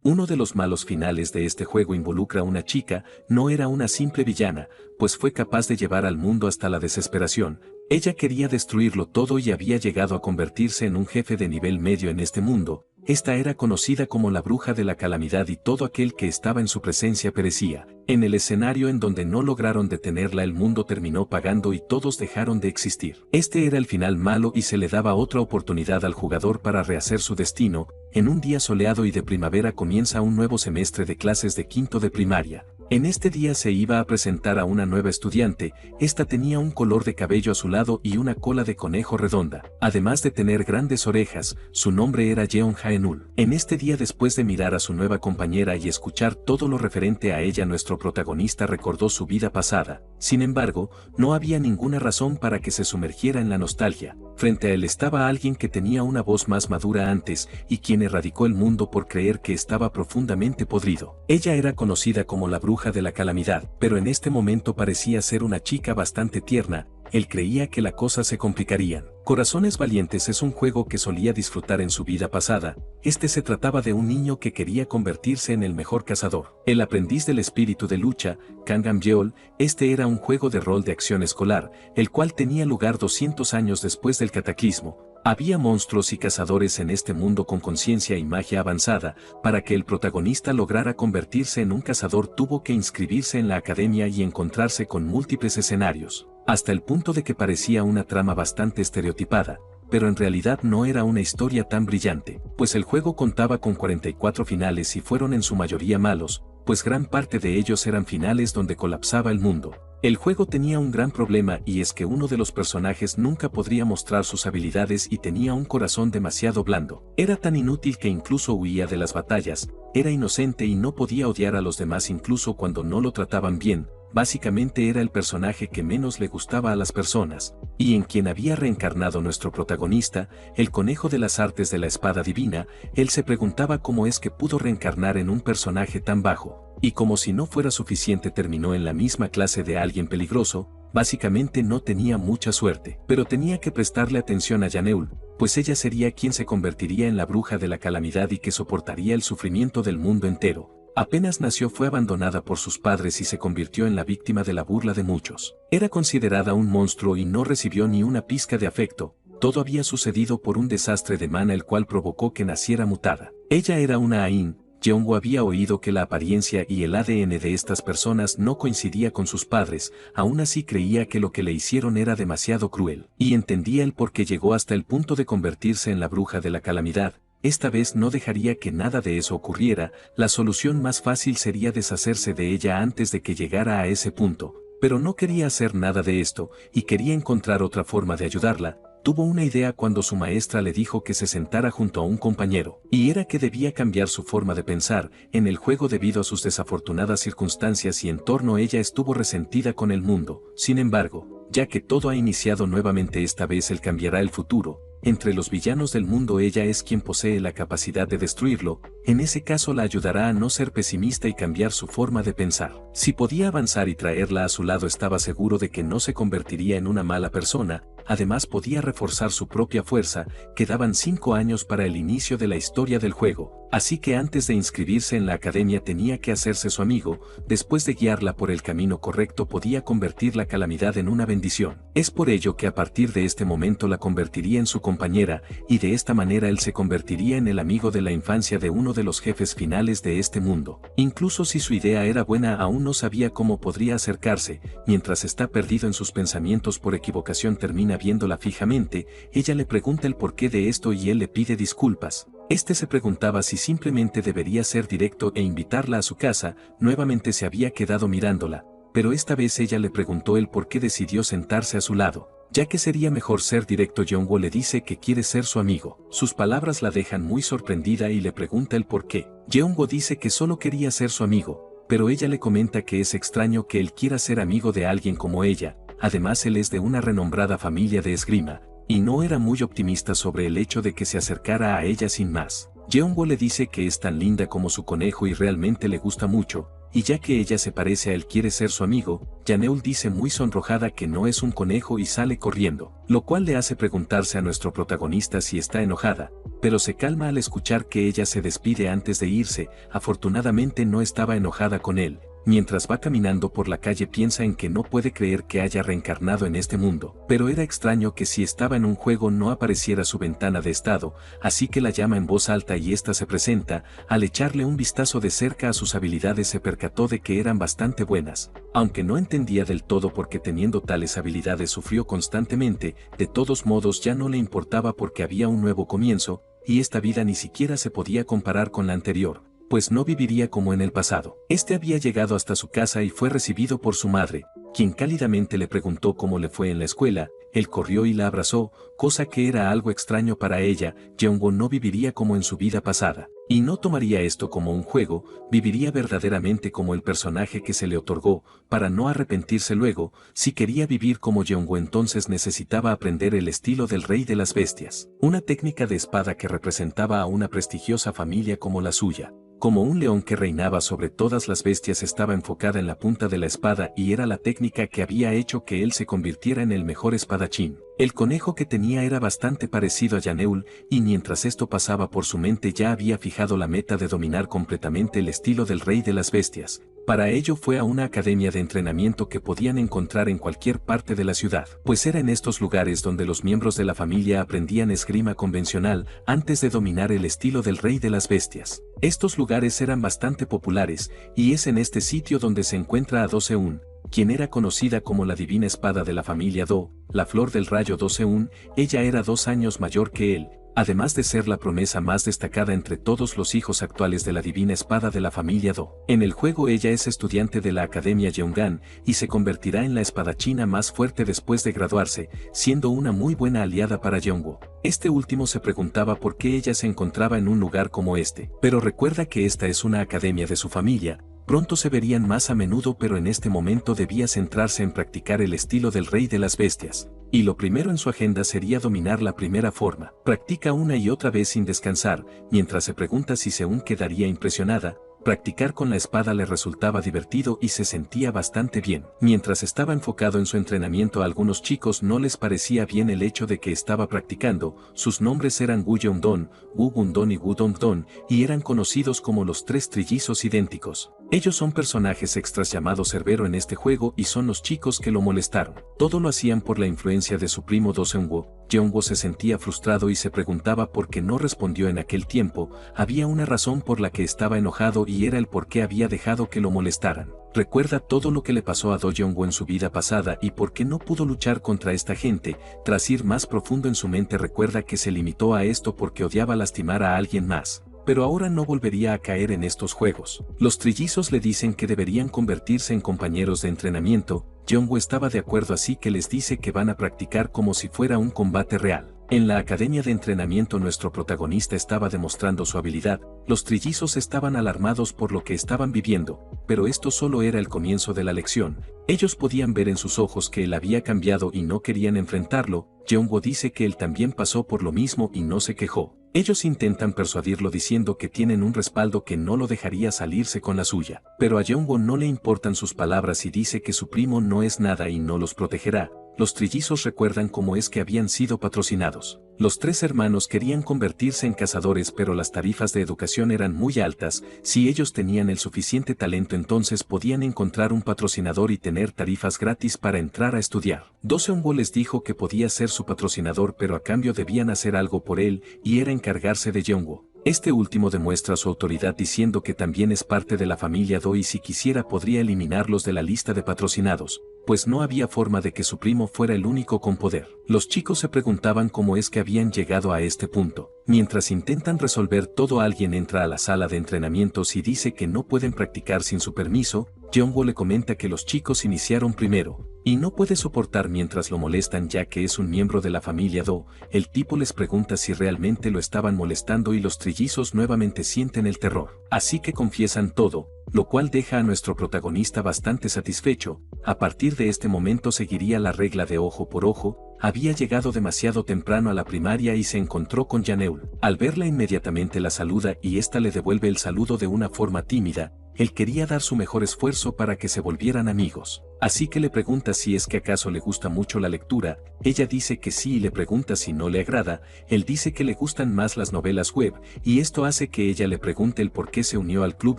Uno de los malos finales de este juego involucra a una chica, no era una simple villana, pues fue capaz de llevar al mundo hasta la desesperación. Ella quería destruirlo todo y había llegado a convertirse en un jefe de nivel medio en este mundo. Esta era conocida como la bruja de la calamidad y todo aquel que estaba en su presencia perecía. En el escenario en donde no lograron detenerla el mundo terminó pagando y todos dejaron de existir. Este era el final malo y se le daba otra oportunidad al jugador para rehacer su destino. En un día soleado y de primavera comienza un nuevo semestre de clases de quinto de primaria. En este día se iba a presentar a una nueva estudiante. Esta tenía un color de cabello azulado y una cola de conejo redonda. Además de tener grandes orejas, su nombre era Jeon Hae-nul. En este día, después de mirar a su nueva compañera y escuchar todo lo referente a ella, nuestro protagonista recordó su vida pasada. Sin embargo, no había ninguna razón para que se sumergiera en la nostalgia. Frente a él estaba alguien que tenía una voz más madura antes y quien erradicó el mundo por creer que estaba profundamente podrido. Ella era conocida como la bruja de la calamidad, pero en este momento parecía ser una chica bastante tierna. Él creía que la cosa se complicarían. Corazones Valientes es un juego que solía disfrutar en su vida pasada. Este se trataba de un niño que quería convertirse en el mejor cazador. El aprendiz del espíritu de lucha, Kangam Yeol. Este era un juego de rol de acción escolar, el cual tenía lugar 200 años después del cataclismo. Había monstruos y cazadores en este mundo con conciencia y magia avanzada. Para que el protagonista lograra convertirse en un cazador tuvo que inscribirse en la academia y encontrarse con múltiples escenarios, hasta el punto de que parecía una trama bastante estereotipada, pero en realidad no era una historia tan brillante, pues el juego contaba con 44 finales y fueron en su mayoría malos, pues gran parte de ellos eran finales donde colapsaba el mundo. El juego tenía un gran problema y es que uno de los personajes nunca podría mostrar sus habilidades y tenía un corazón demasiado blando. Era tan inútil que incluso huía de las batallas, era inocente y no podía odiar a los demás incluso cuando no lo trataban bien. Básicamente era el personaje que menos le gustaba a las personas, y en quien había reencarnado nuestro protagonista, el conejo de las artes de la espada divina. Él se preguntaba cómo es que pudo reencarnar en un personaje tan bajo, y como si no fuera suficiente terminó en la misma clase de alguien peligroso. Básicamente no tenía mucha suerte, pero tenía que prestarle atención a Yaneul, pues ella sería quien se convertiría en la bruja de la calamidad y que soportaría el sufrimiento del mundo entero. Apenas nació fue abandonada por sus padres y se convirtió en la víctima de la burla de muchos. Era considerada un monstruo y no recibió ni una pizca de afecto. Todo había sucedido por un desastre de mana el cual provocó que naciera mutada. Ella era una Ain. Jeonwoo había oído que la apariencia y el ADN de estas personas no coincidía con sus padres, aún así creía que lo que le hicieron era demasiado cruel, y entendía el por qué llegó hasta el punto de convertirse en la bruja de la calamidad. Esta vez no dejaría que nada de eso ocurriera. La solución más fácil sería deshacerse de ella antes de que llegara a ese punto, pero no quería hacer nada de esto, y quería encontrar otra forma de ayudarla. Tuvo una idea cuando su maestra le dijo que se sentara junto a un compañero, y era que debía cambiar su forma de pensar en el juego debido a sus desafortunadas circunstancias y entorno. Ella estuvo resentida con el mundo. Sin embargo, ya que todo ha iniciado nuevamente, esta vez él cambiará el futuro. Entre los villanos del mundo ella es quien posee la capacidad de destruirlo. En ese caso la ayudará a no ser pesimista y cambiar su forma de pensar. Si podía avanzar y traerla a su lado estaba seguro de que no se convertiría en una mala persona. Además podía reforzar su propia fuerza. Quedaban 5 años para el inicio de la historia del juego, así que antes de inscribirse en la academia tenía que hacerse su amigo. Después de guiarla por el camino correcto podía convertir la calamidad en una bendición. Es por ello que a partir de este momento la convertiría en su compañera, y de esta manera él se convertiría en el amigo de la infancia de uno de los jefes finales de este mundo. Incluso si su idea era buena, aún no sabía cómo podría acercarse. Mientras está perdido en sus pensamientos por equivocación termina viéndola fijamente. Ella le pregunta el porqué de esto y él le pide disculpas. Este se preguntaba si simplemente debería ser directo e invitarla a su casa. Nuevamente se había quedado mirándola, pero esta vez ella le preguntó el por qué decidió sentarse a su lado. Ya que sería mejor ser directo, Jeonwoo le dice que quiere ser su amigo. Sus palabras la dejan muy sorprendida y le pregunta el por qué. Jeonwoo dice que solo quería ser su amigo, pero ella le comenta que es extraño que él quiera ser amigo de alguien como ella. Además él es de una renombrada familia de esgrima, y no era muy optimista sobre el hecho de que se acercara a ella sin más. Jeonwoo le dice que es tan linda como su conejo y realmente le gusta mucho. y ya que ella se parece a él quiere ser su amigo, Janeul dice muy sonrojada que no es un conejo y sale corriendo, lo cual le hace preguntarse a nuestro protagonista si está enojada, pero se calma al escuchar que ella se despide antes de irse. Afortunadamente no estaba enojada con él. Mientras va caminando por la calle piensa en que no puede creer que haya reencarnado en este mundo, pero era extraño que si estaba en un juego no apareciera su ventana de estado, así que la llama en voz alta y ésta se presenta. Al echarle un vistazo de cerca a sus habilidades se percató de que eran bastante buenas, aunque no entendía del todo por qué teniendo tales habilidades sufrió constantemente. De todos modos ya no le importaba porque había un nuevo comienzo, y esta vida ni siquiera se podía comparar con la anterior, pues no viviría como en el pasado. Este había llegado hasta su casa y fue recibido por su madre, quien cálidamente le preguntó cómo le fue en la escuela. Él corrió y la abrazó, cosa que era algo extraño para ella. Jeongwon no viviría como en su vida pasada, y no tomaría esto como un juego, viviría verdaderamente como el personaje que se le otorgó, para no arrepentirse luego. Si quería vivir como Jeongwon entonces necesitaba aprender el estilo del rey de las bestias, una técnica de espada que representaba a una prestigiosa familia como la suya. Como un león que reinaba sobre todas las bestias estaba enfocada en la punta de la espada y era la técnica que había hecho que él se convirtiera en el mejor espadachín. El conejo que tenía era bastante parecido a Janeul, y mientras esto pasaba por su mente ya había fijado la meta de dominar completamente el estilo del rey de las bestias. Para ello fue a una academia de entrenamiento que podían encontrar en cualquier parte de la ciudad, pues era en estos lugares donde los miembros de la familia aprendían esgrima convencional antes de dominar el estilo del rey de las bestias. Estos lugares eran bastante populares, y es en este sitio donde se encuentra a Do Seun, quien era conocida como la divina espada de la familia Do, la flor del rayo Do Seun. Ella era 2 años mayor que él, además de ser la promesa más destacada entre todos los hijos actuales de la divina espada de la familia Do. En el juego ella es estudiante de la Academia Jeongan y se convertirá en la espadachina más fuerte después de graduarse, siendo una muy buena aliada para Jeongwon. Este último se preguntaba por qué ella se encontraba en un lugar como este, pero recuerda que esta es una academia de su familia. Pronto se verían más a menudo, pero en este momento debía centrarse en practicar el estilo del rey de las bestias. Y lo primero en su agenda sería dominar la primera forma. Practica una y otra vez sin descansar, mientras se pregunta si Seun quedaría impresionada. Practicar con la espada le resultaba divertido y se sentía bastante bien. Mientras estaba enfocado en su entrenamiento, a algunos chicos no les parecía bien el hecho de que estaba practicando. Sus nombres eran Gu Yeongdon, Gu Gundon y Gu Dongdon, y eran conocidos como los 3 trillizos idénticos. Ellos son personajes extras llamados Cerbero en este juego y son los chicos que lo molestaron. Todo lo hacían por la influencia de su primo Do Seung-woo. Jeongwon se sentía frustrado y se preguntaba por qué no respondió en aquel tiempo. Había una razón por la que estaba enojado y era el por qué había dejado que lo molestaran. Recuerda todo lo que le pasó a Do Jeongwon en su vida pasada y por qué no pudo luchar contra esta gente. Tras ir más profundo en su mente recuerda que se limitó a esto porque odiaba lastimar a alguien más, pero ahora no volvería a caer en estos juegos. Los trillizos le dicen que deberían convertirse en compañeros de entrenamiento. Jeongwon estaba de acuerdo, así que les dice que van a practicar como si fuera un combate real. En la academia de entrenamiento nuestro protagonista estaba demostrando su habilidad. Los trillizos estaban alarmados por lo que estaban viviendo, pero esto solo era el comienzo de la lección. Ellos podían ver en sus ojos que él había cambiado y no querían enfrentarlo. Jeongwon dice que él también pasó por lo mismo y no se quejó. Ellos intentan persuadirlo diciendo que tienen un respaldo que no lo dejaría salirse con la suya, pero a Jeongwon no le importan sus palabras y dice que su primo no es nada y no los protegerá. Los trillizos recuerdan cómo es que habían sido patrocinados. Los 3 hermanos querían convertirse en cazadores, pero las tarifas de educación eran muy altas. Si ellos tenían el suficiente talento, entonces podían encontrar un patrocinador y tener tarifas gratis para entrar a estudiar. Do Seung-woo les dijo que podía ser su patrocinador, pero a cambio debían hacer algo por él, y era encargarse de Jeongwon. Este último demuestra su autoridad diciendo que también es parte de la familia Do y si quisiera podría eliminarlos de la lista de patrocinados, pues no había forma de que su primo fuera el único con poder. Los chicos se preguntaban cómo es que habían llegado a este punto. Mientras intentan resolver todo, alguien entra a la sala de entrenamientos y dice que no pueden practicar sin su permiso. Jeongwon le comenta que los chicos iniciaron primero, y no puede soportar mientras lo molestan ya que es un miembro de la familia Do. El tipo les pregunta si realmente lo estaban molestando y los trillizos nuevamente sienten el terror. Así que confiesan todo, lo cual deja a nuestro protagonista bastante satisfecho. A partir de este momento seguiría la regla de ojo por ojo. Había llegado demasiado temprano a la primaria y se encontró con Janeul. Al verla inmediatamente la saluda y ésta le devuelve el saludo de una forma tímida. él quería dar su mejor esfuerzo para que se volvieran amigos. Así que le pregunta si es que acaso le gusta mucho la lectura, ella dice que sí y le pregunta si no le agrada, él dice que le gustan más las novelas web, y esto hace que ella le pregunte el por qué se unió al club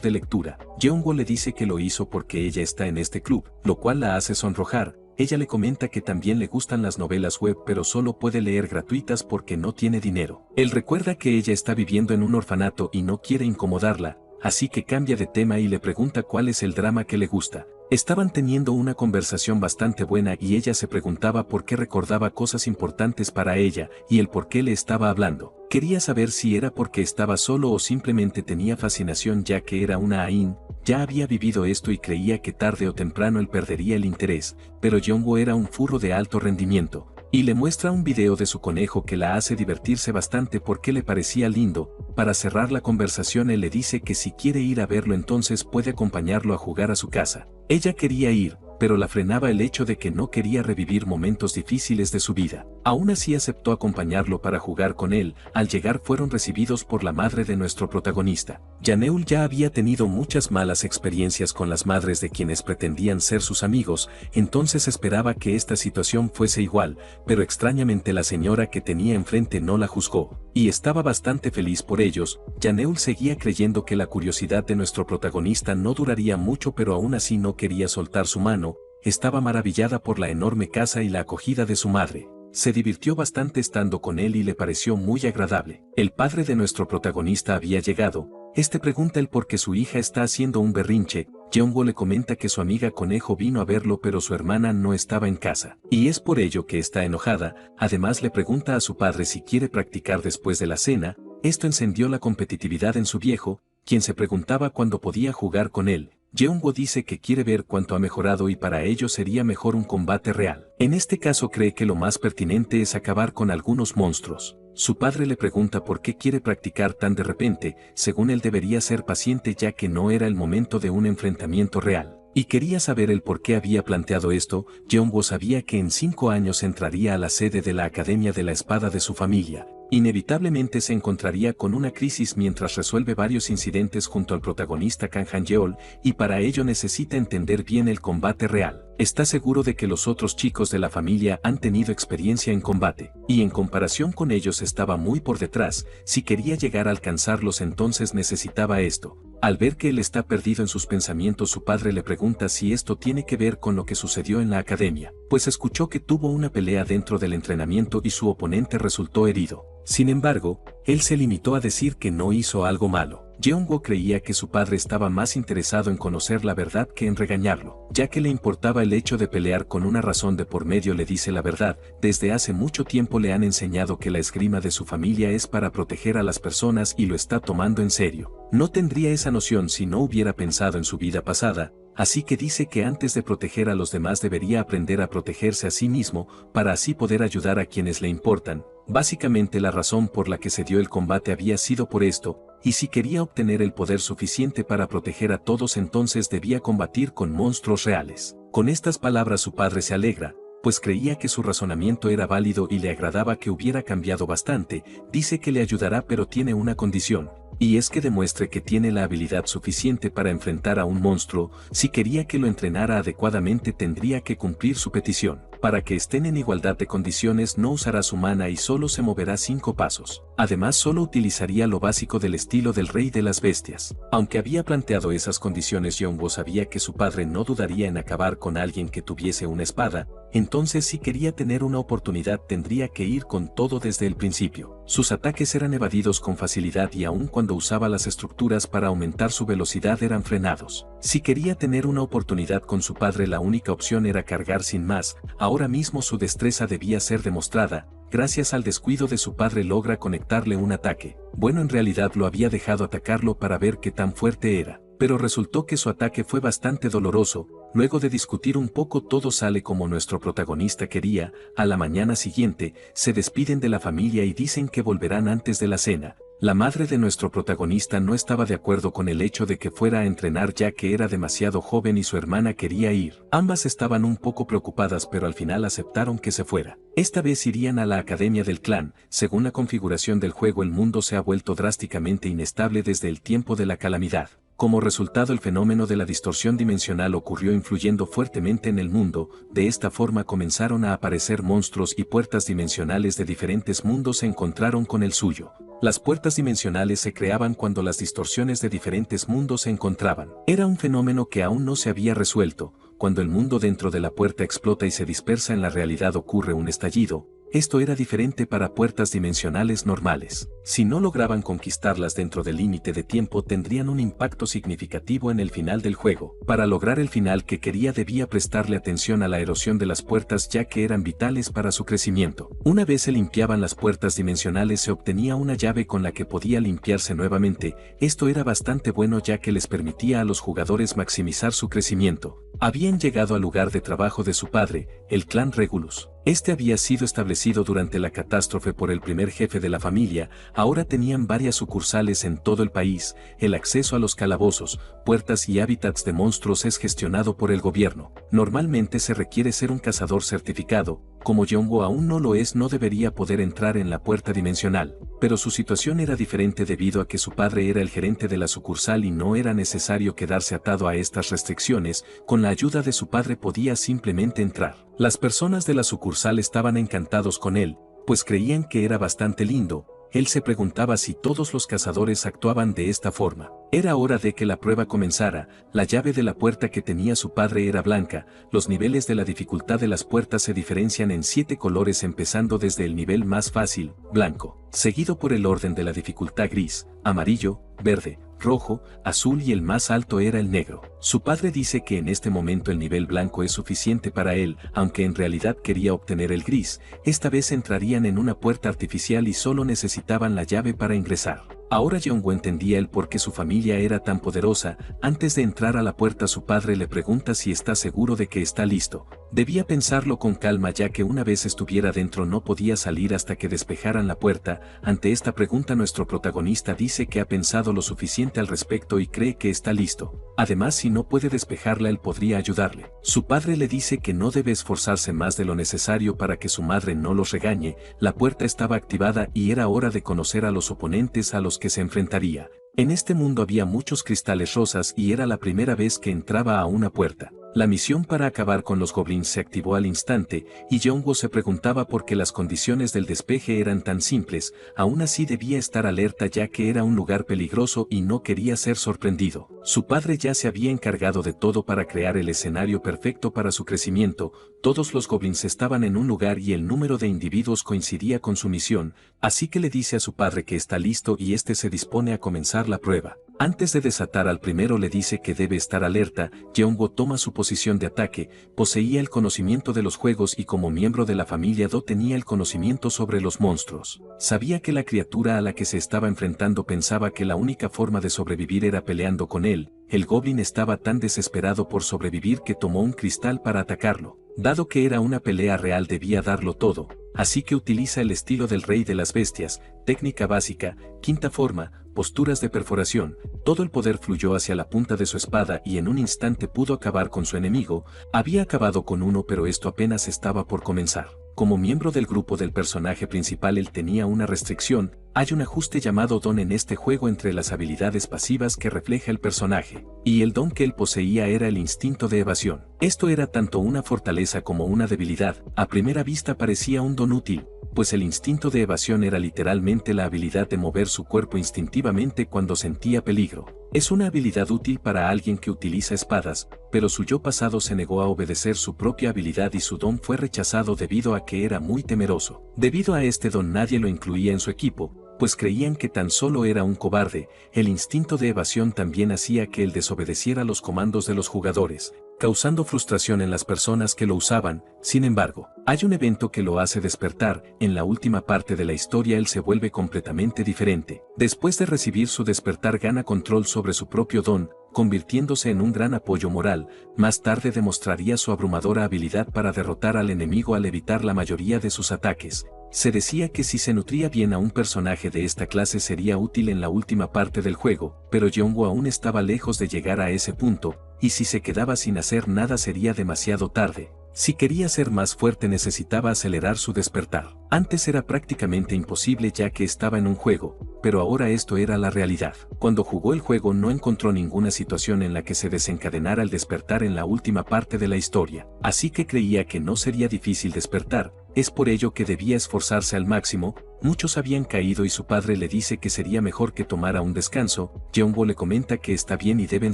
de lectura. Jeongwoo le dice que lo hizo porque ella está en este club, lo cual la hace sonrojar. Ella le comenta que también le gustan las novelas web pero solo puede leer gratuitas porque no tiene dinero. Él recuerda que ella está viviendo en un orfanato y no quiere incomodarla, así que cambia de tema y le pregunta cuál es el drama que le gusta. Estaban teniendo una conversación bastante buena y ella se preguntaba por qué recordaba cosas importantes para ella y el por qué le estaba hablando. Quería saber si era porque estaba solo o simplemente tenía fascinación ya que era una Ain, ya había vivido esto y creía que tarde o temprano él perdería el interés, pero Jeongwoo era un furro de alto rendimiento. Y le muestra un video de su conejo que la hace divertirse bastante porque le parecía lindo. Para cerrar la conversación él le dice que si quiere ir a verlo entonces puede acompañarlo a jugar a su casa. Ella quería ir, pero la frenaba el hecho de que no quería revivir momentos difíciles de su vida. Aún así aceptó acompañarlo para jugar con él. Al llegar fueron recibidos por la madre de nuestro protagonista. Janeul ya había tenido muchas malas experiencias con las madres de quienes pretendían ser sus amigos, entonces esperaba que esta situación fuese igual, pero extrañamente la señora que tenía enfrente no la juzgó, y estaba bastante feliz por ellos. Janeul seguía creyendo que la curiosidad de nuestro protagonista no duraría mucho pero aún así no quería soltar su mano. Estaba maravillada por la enorme casa y la acogida de su madre. Se divirtió bastante estando con él y le pareció muy agradable. El padre de nuestro protagonista había llegado. Este pregunta el por qué su hija está haciendo un berrinche. Jeongwoo le comenta que su amiga conejo vino a verlo pero su hermana no estaba en casa. Y es por ello que está enojada. Además le pregunta a su padre si quiere practicar después de la cena. Esto encendió la competitividad en su viejo, quien se preguntaba cuándo podía jugar con él. Jeongwoo dice que quiere ver cuánto ha mejorado y para ello sería mejor un combate real. En este caso cree que lo más pertinente es acabar con algunos monstruos. Su padre le pregunta por qué quiere practicar tan de repente, según él debería ser paciente ya que no era el momento de un enfrentamiento real. Y quería saber el por qué había planteado esto. Jeongwoo sabía que en 5 años entraría a la sede de la Academia de la Espada de su familia. Inevitablemente se encontraría con una crisis mientras resuelve varios incidentes junto al protagonista Kang Han-yeol, y para ello necesita entender bien el combate real. Está seguro de que los otros chicos de la familia han tenido experiencia en combate, y en comparación con ellos estaba muy por detrás. Si quería llegar a alcanzarlos entonces necesitaba esto. Al ver que él está perdido en sus pensamientos, su padre le pregunta si esto tiene que ver con lo que sucedió en la academia, pues escuchó que tuvo una pelea dentro del entrenamiento y su oponente resultó herido. Sin embargo, él se limitó a decir que no hizo algo malo. Jeongwoo creía que su padre estaba más interesado en conocer la verdad que en regañarlo, ya que le importaba el hecho de pelear con una razón de por medio. Le dice la verdad, desde hace mucho tiempo le han enseñado que la esgrima de su familia es para proteger a las personas y lo está tomando en serio. No tendría esa noción si no hubiera pensado en su vida pasada, así que dice que antes de proteger a los demás debería aprender a protegerse a sí mismo, para así poder ayudar a quienes le importan. Básicamente la razón por la que se dio el combate había sido por esto, y si quería obtener el poder suficiente para proteger a todos entonces debía combatir con monstruos reales. Con estas palabras su padre se alegra, pues creía que su razonamiento era válido y le agradaba que hubiera cambiado bastante. Dice que le ayudará pero tiene una condición, y es que demuestre que tiene la habilidad suficiente para enfrentar a un monstruo. Si quería que lo entrenara adecuadamente tendría que cumplir su petición. Para que estén en igualdad de condiciones no usará su mana y solo se moverá 5 pasos. Además solo utilizaría lo básico del estilo del rey de las bestias. Aunque había planteado esas condiciones, Jeongwoo sabía que su padre no dudaría en acabar con alguien que tuviese una espada. Entonces si quería tener una oportunidad tendría que ir con todo desde el principio. Sus ataques eran evadidos con facilidad y aun cuando usaba las estructuras para aumentar su velocidad eran frenados. Si quería tener una oportunidad con su padre la única opción era cargar sin más. Ahora mismo su destreza debía ser demostrada. Gracias al descuido de su padre logra conectarle un ataque. Bueno, en realidad lo había dejado atacarlo para ver qué tan fuerte era, pero resultó que su ataque fue bastante doloroso. Luego de discutir un poco todo sale como nuestro protagonista quería. A la mañana siguiente, se despiden de la familia y dicen que volverán antes de la cena. La madre de nuestro protagonista no estaba de acuerdo con el hecho de que fuera a entrenar ya que era demasiado joven y su hermana quería ir. Ambas estaban un poco preocupadas pero al final aceptaron que se fuera. Esta vez irían a la academia del clan. Según la configuración del juego el mundo se ha vuelto drásticamente inestable desde el tiempo de la calamidad. Como resultado, el fenómeno de la distorsión dimensional ocurrió influyendo fuertemente en el mundo. De esta forma comenzaron a aparecer monstruos y puertas dimensionales de diferentes mundos se encontraron con el suyo. Las puertas dimensionales se creaban cuando las distorsiones de diferentes mundos se encontraban. Era un fenómeno que aún no se había resuelto. Cuando el mundo dentro de la puerta explota y se dispersa en la realidad ocurre un estallido. Esto era diferente para puertas dimensionales normales. Si no lograban conquistarlas dentro del límite de tiempo, tendrían un impacto significativo en el final del juego. Para lograr el final que quería, debía prestarle atención a la erosión de las puertas, ya que eran vitales para su crecimiento. Una vez se limpiaban las puertas dimensionales, se obtenía una llave con la que podía limpiarse nuevamente. Esto era bastante bueno, ya que les permitía a los jugadores maximizar su crecimiento. Habían llegado al lugar de trabajo de su padre, el clan Regulus. Este había sido establecido durante la catástrofe por el primer jefe de la familia. Ahora tenían varias sucursales en todo el país. El acceso a los calabozos, puertas y hábitats de monstruos es gestionado por el gobierno. Normalmente se requiere ser un cazador certificado. Como Yeonwoo aún no lo es, no debería poder entrar en la puerta dimensional. Pero su situación era diferente debido a que su padre era el gerente de la sucursal y no era necesario quedarse atado a estas restricciones. Con la ayuda de su padre podía simplemente entrar. Las personas de la sucursal estaban encantados con él, pues creían que era bastante lindo. Él se preguntaba si todos los cazadores actuaban de esta forma. Era hora de que la prueba comenzara. La llave de la puerta que tenía su padre era blanca. Los niveles de la dificultad de las puertas se diferencian en 7 colores, empezando desde el nivel más fácil, blanco, seguido por el orden de la dificultad gris, amarillo, verde, rojo, azul y el más alto era el negro. Su padre dice que en este momento el nivel blanco es suficiente para él, aunque en realidad quería obtener el gris. Esta vez entrarían en una puerta artificial y solo necesitaban la llave para ingresar. Ahora Yeonwoo entendía el por qué su familia era tan poderosa. Antes de entrar a la puerta, su padre le pregunta si está seguro de que está listo. Debía pensarlo con calma, ya que una vez estuviera dentro no podía salir hasta que despejaran la puerta. Ante esta pregunta, nuestro protagonista dice que ha pensado lo suficiente al respecto y cree que está listo. Además, si no puede despejarla, él podría ayudarle. Su padre le dice que no debe esforzarse más de lo necesario para que su madre no los regañe. La puerta estaba activada y era hora de conocer a los oponentes a los que se enfrentaría. En este mundo había muchos cristales rosas y era la primera vez que entraba a una puerta. La misión para acabar con los goblins se activó al instante, y Yeonwoo se preguntaba por qué las condiciones del despeje eran tan simples. Aún así debía estar alerta, ya que era un lugar peligroso y no quería ser sorprendido. Su padre ya se había encargado de todo para crear el escenario perfecto para su crecimiento. Todos los goblins estaban en un lugar y el número de individuos coincidía con su misión, así que le dice a su padre que está listo y este se dispone a comenzar la prueba. Antes de desatar al primero, le dice que debe estar alerta. Yeonwoo toma su posición de ataque. Poseía el conocimiento de los juegos y como miembro de la familia Do tenía el conocimiento sobre los monstruos. Sabía que la criatura a la que se estaba enfrentando pensaba que la única forma de sobrevivir era peleando con él. El goblin estaba tan desesperado por sobrevivir que tomó un cristal para atacarlo. Dado que era una pelea real, debía darlo todo, así que utiliza el estilo del rey de las bestias, técnica básica, quinta forma, posturas de perforación. Todo el poder fluyó hacia la punta de su espada y en un instante pudo acabar con su enemigo. Había acabado con uno, pero esto apenas estaba por comenzar. Como miembro del grupo del personaje principal, él tenía una restricción. Hay un ajuste llamado don en este juego entre las habilidades pasivas que refleja el personaje, y el don que él poseía era el instinto de evasión. Esto era tanto una fortaleza como una debilidad. A primera vista parecía un don útil, pues el instinto de evasión era literalmente la habilidad de mover su cuerpo instintivamente cuando sentía peligro. Es una habilidad útil para alguien que utiliza espadas, pero su yo pasado se negó a obedecer su propia habilidad y su don fue rechazado debido a que era muy temeroso. Debido a este don nadie lo incluía en su equipo, pues creían que tan solo era un cobarde. El instinto de evasión también hacía que él desobedeciera los comandos de los jugadores, causando frustración en las personas que lo usaban. Sin embargo, hay un evento que lo hace despertar. En la última parte de la historia él se vuelve completamente diferente. Después de recibir su despertar, gana control sobre su propio don, convirtiéndose en un gran apoyo moral. Más tarde demostraría su abrumadora habilidad para derrotar al enemigo al evitar la mayoría de sus ataques. Se decía que si se nutría bien a un personaje de esta clase sería útil en la última parte del juego, pero Yeonwoo aún estaba lejos de llegar a ese punto, y si se quedaba sin hacer nada sería demasiado tarde. Si quería ser más fuerte necesitaba acelerar su despertar. Antes era prácticamente imposible ya que estaba en un juego, pero ahora esto era la realidad. Cuando jugó el juego no encontró ninguna situación en la que se desencadenara el despertar en la última parte de la historia, así que creía que no sería difícil despertar, es por ello que debía esforzarse al máximo. Muchos habían caído y su padre le dice que sería mejor que tomara un descanso. Jeonwoo le comenta que está bien y deben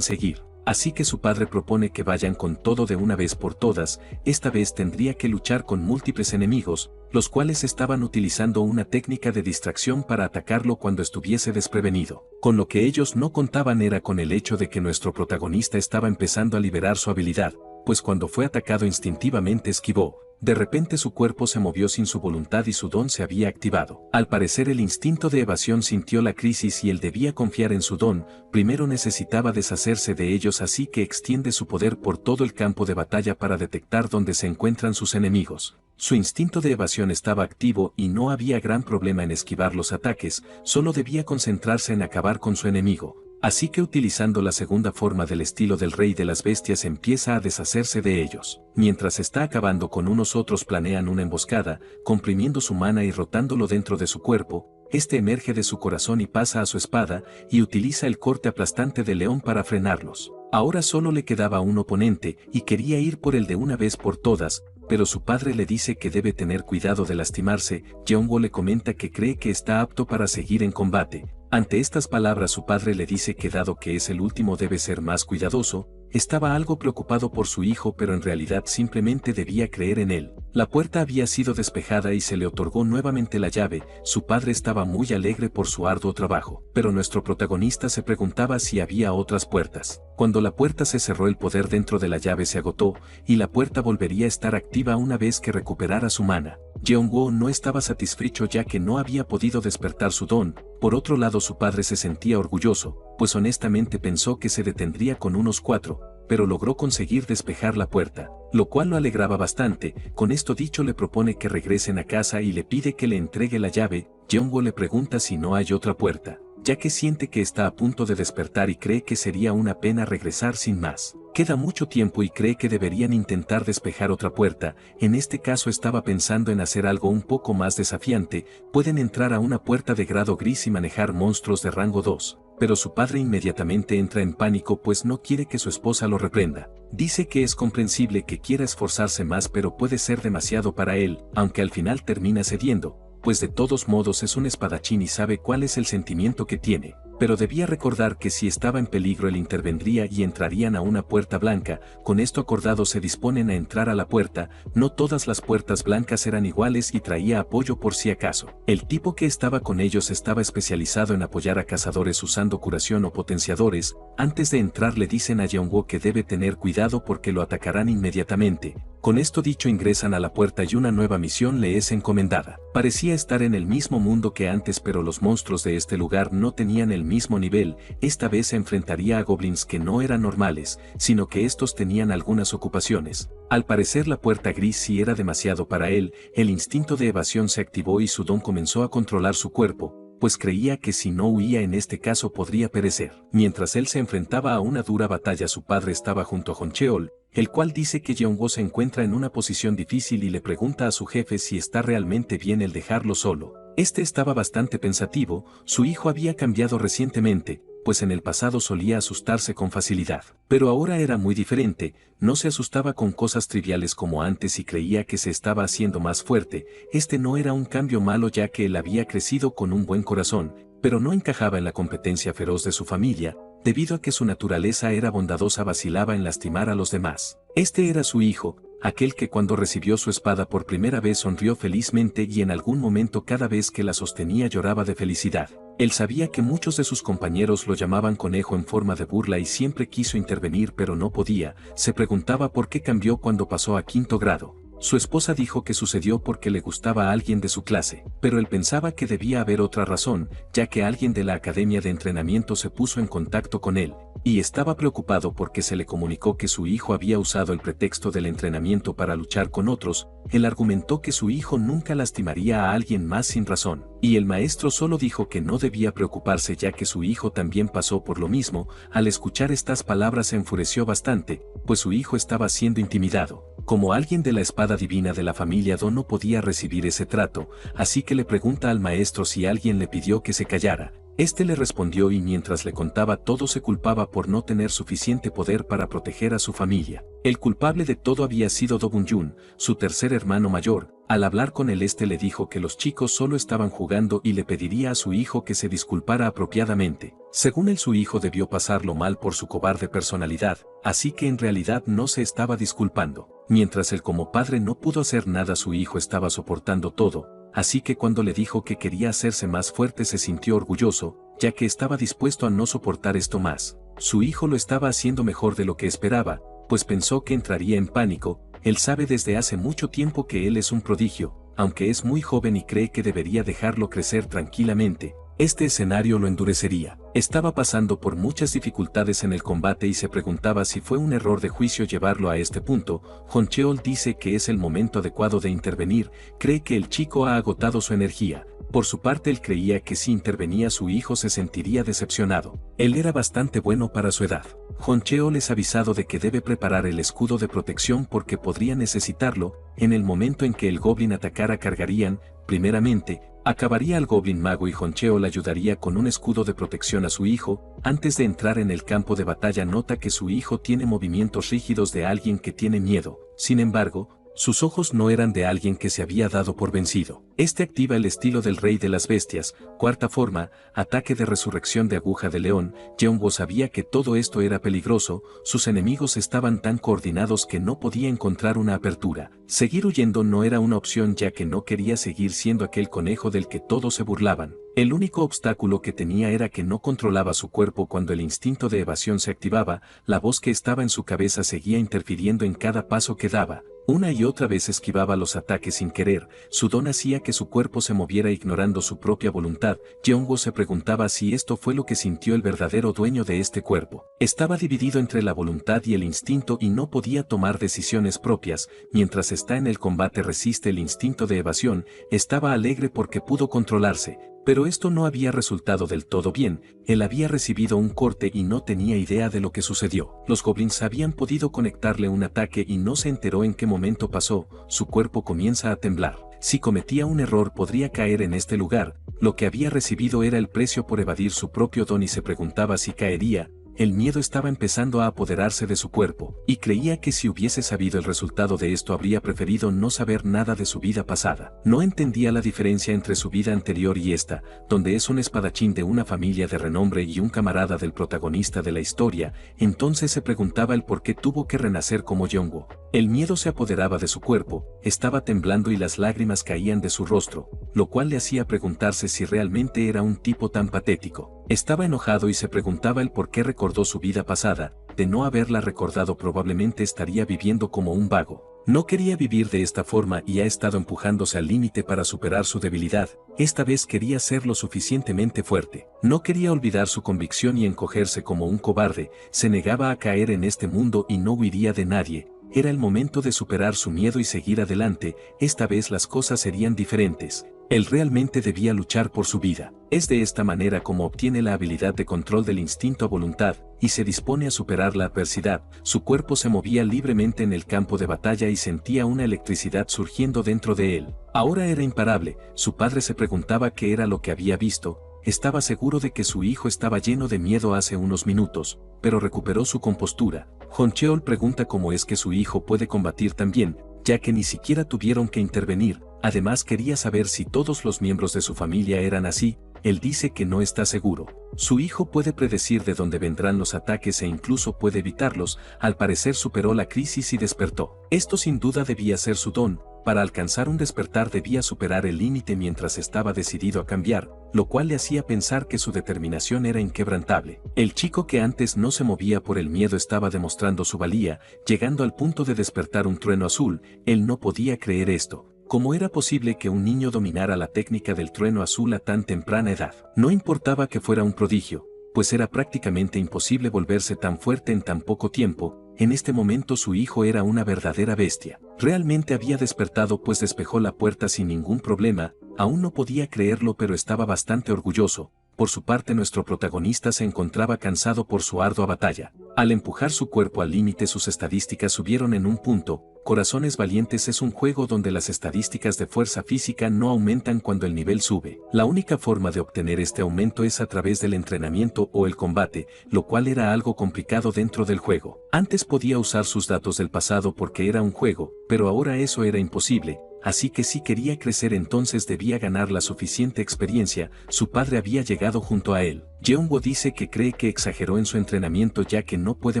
seguir. Así que su padre propone que vayan con todo de una vez por todas. Esta vez tendría que luchar con múltiples enemigos, los cuales estaban utilizando una técnica de distracción para atacarlo cuando estuviese desprevenido. Con lo que ellos no contaban era con el hecho de que nuestro protagonista estaba empezando a liberar su habilidad, pues cuando fue atacado instintivamente esquivó. De repente su cuerpo se movió sin su voluntad y su don se había activado. Al parecer el instinto de evasión sintió la crisis y él debía confiar en su don. Primero necesitaba deshacerse de ellos, así que extiende su poder por todo el campo de batalla para detectar dónde se encuentran sus enemigos. Su instinto de evasión estaba activo y no había gran problema en esquivar los ataques, solo debía concentrarse en acabar con su enemigo. Así que utilizando la segunda forma del estilo del rey de las bestias empieza a deshacerse de ellos. Mientras está acabando con unos, otros planean una emboscada, comprimiendo su mana y rotándolo dentro de su cuerpo. Este emerge de su corazón y pasa a su espada, y utiliza el corte aplastante de león para frenarlos. Ahora solo le quedaba un oponente, y quería ir por él de una vez por todas, pero su padre le dice que debe tener cuidado de lastimarse. Jeonwoo le comenta que cree que está apto para seguir en combate. Ante estas palabras su padre le dice que dado que es el último debe ser más cuidadoso. Estaba algo preocupado por su hijo, pero en realidad simplemente debía creer en él. La puerta había sido despejada y se le otorgó nuevamente la llave. Su padre estaba muy alegre por su arduo trabajo, pero nuestro protagonista se preguntaba si había otras puertas. Cuando la puerta se cerró, el poder dentro de la llave se agotó, y la puerta volvería a estar activa una vez que recuperara su mana. Jeonwoo no estaba satisfecho ya que no había podido despertar su don. Por otro lado, su padre se sentía orgulloso, pues honestamente pensó que se detendría con unos 4, pero logró conseguir despejar la puerta, lo cual lo alegraba bastante. Con esto dicho, le propone que regresen a casa y le pide que le entregue la llave. Jeonwoo le pregunta si no hay otra puerta, ya que siente que está a punto de despertar y cree que sería una pena regresar sin más. Queda mucho tiempo y cree que deberían intentar despejar otra puerta. En este caso estaba pensando en hacer algo un poco más desafiante. Pueden entrar a una puerta de grado gris y manejar monstruos de rango 2. Pero su padre inmediatamente entra en pánico pues no quiere que su esposa lo reprenda. Dice que es comprensible que quiera esforzarse más, pero puede ser demasiado para él, aunque al final termina cediendo, pues de todos modos es un espadachín y sabe cuál es el sentimiento que tiene. Pero debía recordar que si estaba en peligro él intervendría y entrarían a una puerta blanca. Con esto acordado se disponen a entrar a la puerta. No todas las puertas blancas eran iguales y traía apoyo por si acaso. El tipo que estaba con ellos estaba especializado en apoyar a cazadores usando curación o potenciadores. Antes de entrar le dicen a Jeonwoo que debe tener cuidado porque lo atacarán inmediatamente. Con esto dicho ingresan a la puerta y una nueva misión le es encomendada. Parecía estar en el mismo mundo que antes, pero los monstruos de este lugar no tenían el mismo nivel. Esta vez se enfrentaría a goblins que no eran normales, sino que estos tenían algunas ocupaciones. Al parecer la puerta gris sí era demasiado para él. El instinto de evasión se activó y su don comenzó a controlar su cuerpo, pues creía que si no huía en este caso podría perecer. Mientras él se enfrentaba a una dura batalla, su padre estaba junto a Honcheol, el cual dice que Jeonwoo se encuentra en una posición difícil y le pregunta a su jefe si está realmente bien el dejarlo solo. Este estaba bastante pensativo. Su hijo había cambiado recientemente, pues en el pasado solía asustarse con facilidad. Pero ahora era muy diferente, no se asustaba con cosas triviales como antes y creía que se estaba haciendo más fuerte. Este no era un cambio malo ya que él había crecido con un buen corazón, pero no encajaba en la competencia feroz de su familia. Debido a que su naturaleza era bondadosa, vacilaba en lastimar a los demás. Este era su hijo, aquel que cuando recibió su espada por primera vez sonrió felizmente y en algún momento cada vez que la sostenía lloraba de felicidad. Él sabía que muchos de sus compañeros lo llamaban conejo en forma de burla y siempre quiso intervenir pero no podía. Se preguntaba por qué cambió cuando pasó a 5º grado. Su esposa dijo que sucedió porque le gustaba a alguien de su clase, pero él pensaba que debía haber otra razón, ya que alguien de la academia de entrenamiento se puso en contacto con él, y estaba preocupado porque se le comunicó que su hijo había usado el pretexto del entrenamiento para luchar con otros. Él argumentó que su hijo nunca lastimaría a alguien más sin razón, y el maestro solo dijo que no debía preocuparse ya que su hijo también pasó por lo mismo. Al escuchar estas palabras se enfureció bastante, pues su hijo estaba siendo intimidado. Como alguien de la espada divina de la familia Do no podía recibir ese trato, así que le pregunta al maestro si alguien le pidió que se callara. Este le respondió y mientras le contaba todo se culpaba por no tener suficiente poder para proteger a su familia. El culpable de todo había sido Do Bun-jun, su tercer hermano mayor. Al hablar con él le dijo que los chicos solo estaban jugando y le pediría a su hijo que se disculpara apropiadamente. Según él su hijo debió pasarlo mal por su cobarde personalidad, así que en realidad no se estaba disculpando. Mientras él como padre no pudo hacer nada su hijo estaba soportando todo. Así que cuando le dijo que quería hacerse más fuerte se sintió orgulloso, ya que estaba dispuesto a no soportar esto más. Su hijo lo estaba haciendo mejor de lo que esperaba, pues pensó que entraría en pánico. Él sabe desde hace mucho tiempo que él es un prodigio, aunque es muy joven y cree que debería dejarlo crecer tranquilamente. Este escenario lo endurecería. Estaba pasando por muchas dificultades en el combate y se preguntaba si fue un error de juicio llevarlo a este punto. Honcheol dice que es el momento adecuado de intervenir, cree que el chico ha agotado su energía. Por su parte él creía que si intervenía su hijo se sentiría decepcionado. Él era bastante bueno para su edad. Honcheol es avisado de que debe preparar el escudo de protección porque podría necesitarlo. En el momento en que el goblin atacara cargarían, primeramente, acabaría al Goblin Mago y Honcheol ayudaría con un escudo de protección a su hijo. Antes de entrar en el campo de batalla nota que su hijo tiene movimientos rígidos de alguien que tiene miedo. Sin embargo, sus ojos no eran de alguien que se había dado por vencido. Este activa el estilo del Rey de las Bestias. Cuarta forma, ataque de resurrección de aguja de león. Jeonwoo sabía que todo esto era peligroso, sus enemigos estaban tan coordinados que no podía encontrar una apertura. Seguir huyendo no era una opción ya que no quería seguir siendo aquel conejo del que todos se burlaban. El único obstáculo que tenía era que no controlaba su cuerpo cuando el instinto de evasión se activaba, la voz que estaba en su cabeza seguía interfiriendo en cada paso que daba. Una y otra vez esquivaba los ataques sin querer, su don hacía que su cuerpo se moviera ignorando su propia voluntad. Jeonwoo se preguntaba si esto fue lo que sintió el verdadero dueño de este cuerpo. Estaba dividido entre la voluntad y el instinto y no podía tomar decisiones propias. Mientras está en el combate resiste el instinto de evasión, estaba alegre porque pudo controlarse. Pero esto no había resultado del todo bien, él había recibido un corte y no tenía idea de lo que sucedió. Los goblins habían podido conectarle un ataque y no se enteró en qué momento pasó, su cuerpo comienza a temblar. Si cometía un error podría caer en este lugar, lo que había recibido era el precio por evadir su propio don y se preguntaba si caería. El miedo estaba empezando a apoderarse de su cuerpo, y creía que si hubiese sabido el resultado de esto habría preferido no saber nada de su vida pasada. No entendía la diferencia entre su vida anterior y esta, donde es un espadachín de una familia de renombre y un camarada del protagonista de la historia. Entonces se preguntaba el por qué tuvo que renacer como Jeonwoo. El miedo se apoderaba de su cuerpo, estaba temblando y las lágrimas caían de su rostro, lo cual le hacía preguntarse si realmente era un tipo tan patético. Estaba enojado y se preguntaba el por qué recordó su vida pasada. De no haberla recordado probablemente estaría viviendo como un vago. No quería vivir de esta forma y ha estado empujándose al límite para superar su debilidad. Esta vez quería ser lo suficientemente fuerte. No quería olvidar su convicción y encogerse como un cobarde. Se negaba a caer en este mundo y no huiría de nadie. Era el momento de superar su miedo y seguir adelante. Esta vez las cosas serían diferentes. Él realmente debía luchar por su vida. Es de esta manera como obtiene la habilidad de control del instinto a voluntad, y se dispone a superar la adversidad. Su cuerpo se movía libremente en el campo de batalla y sentía una electricidad surgiendo dentro de él. Ahora era imparable. Su padre se preguntaba qué era lo que había visto. Estaba seguro de que su hijo estaba lleno de miedo hace unos minutos, pero recuperó su compostura. Honcheol pregunta cómo es que su hijo puede combatir tan bien, ya que ni siquiera tuvieron que intervenir. Además quería saber si todos los miembros de su familia eran así. Él dice que no está seguro. Su hijo puede predecir de dónde vendrán los ataques e incluso puede evitarlos. Al parecer superó la crisis y despertó. Esto sin duda debía ser su don. Para alcanzar un despertar debía superar el límite mientras estaba decidido a cambiar, lo cual le hacía pensar que su determinación era inquebrantable. El chico que antes no se movía por el miedo estaba demostrando su valía, llegando al punto de despertar un trueno azul. Él no podía creer esto. ¿Cómo era posible que un niño dominara la técnica del trueno azul a tan temprana edad? No importaba que fuera un prodigio, pues era prácticamente imposible volverse tan fuerte en tan poco tiempo. En este momento su hijo era una verdadera bestia. Realmente había despertado, pues despejó la puerta sin ningún problema. Aún no podía creerlo, pero estaba bastante orgulloso. Por su parte, nuestro protagonista se encontraba cansado por su ardua batalla. Al empujar su cuerpo al límite, sus estadísticas subieron en un punto. Corazones Valientes es un juego donde las estadísticas de fuerza física no aumentan cuando el nivel sube. La única forma de obtener este aumento es a través del entrenamiento o el combate, lo cual era algo complicado dentro del juego. Antes podía usar sus datos del pasado porque era un juego, pero ahora eso era imposible. Así que si quería crecer, entonces debía ganar la suficiente experiencia. Su padre había llegado junto a él. Jeonwoo dice que cree que exageró en su entrenamiento ya que no puede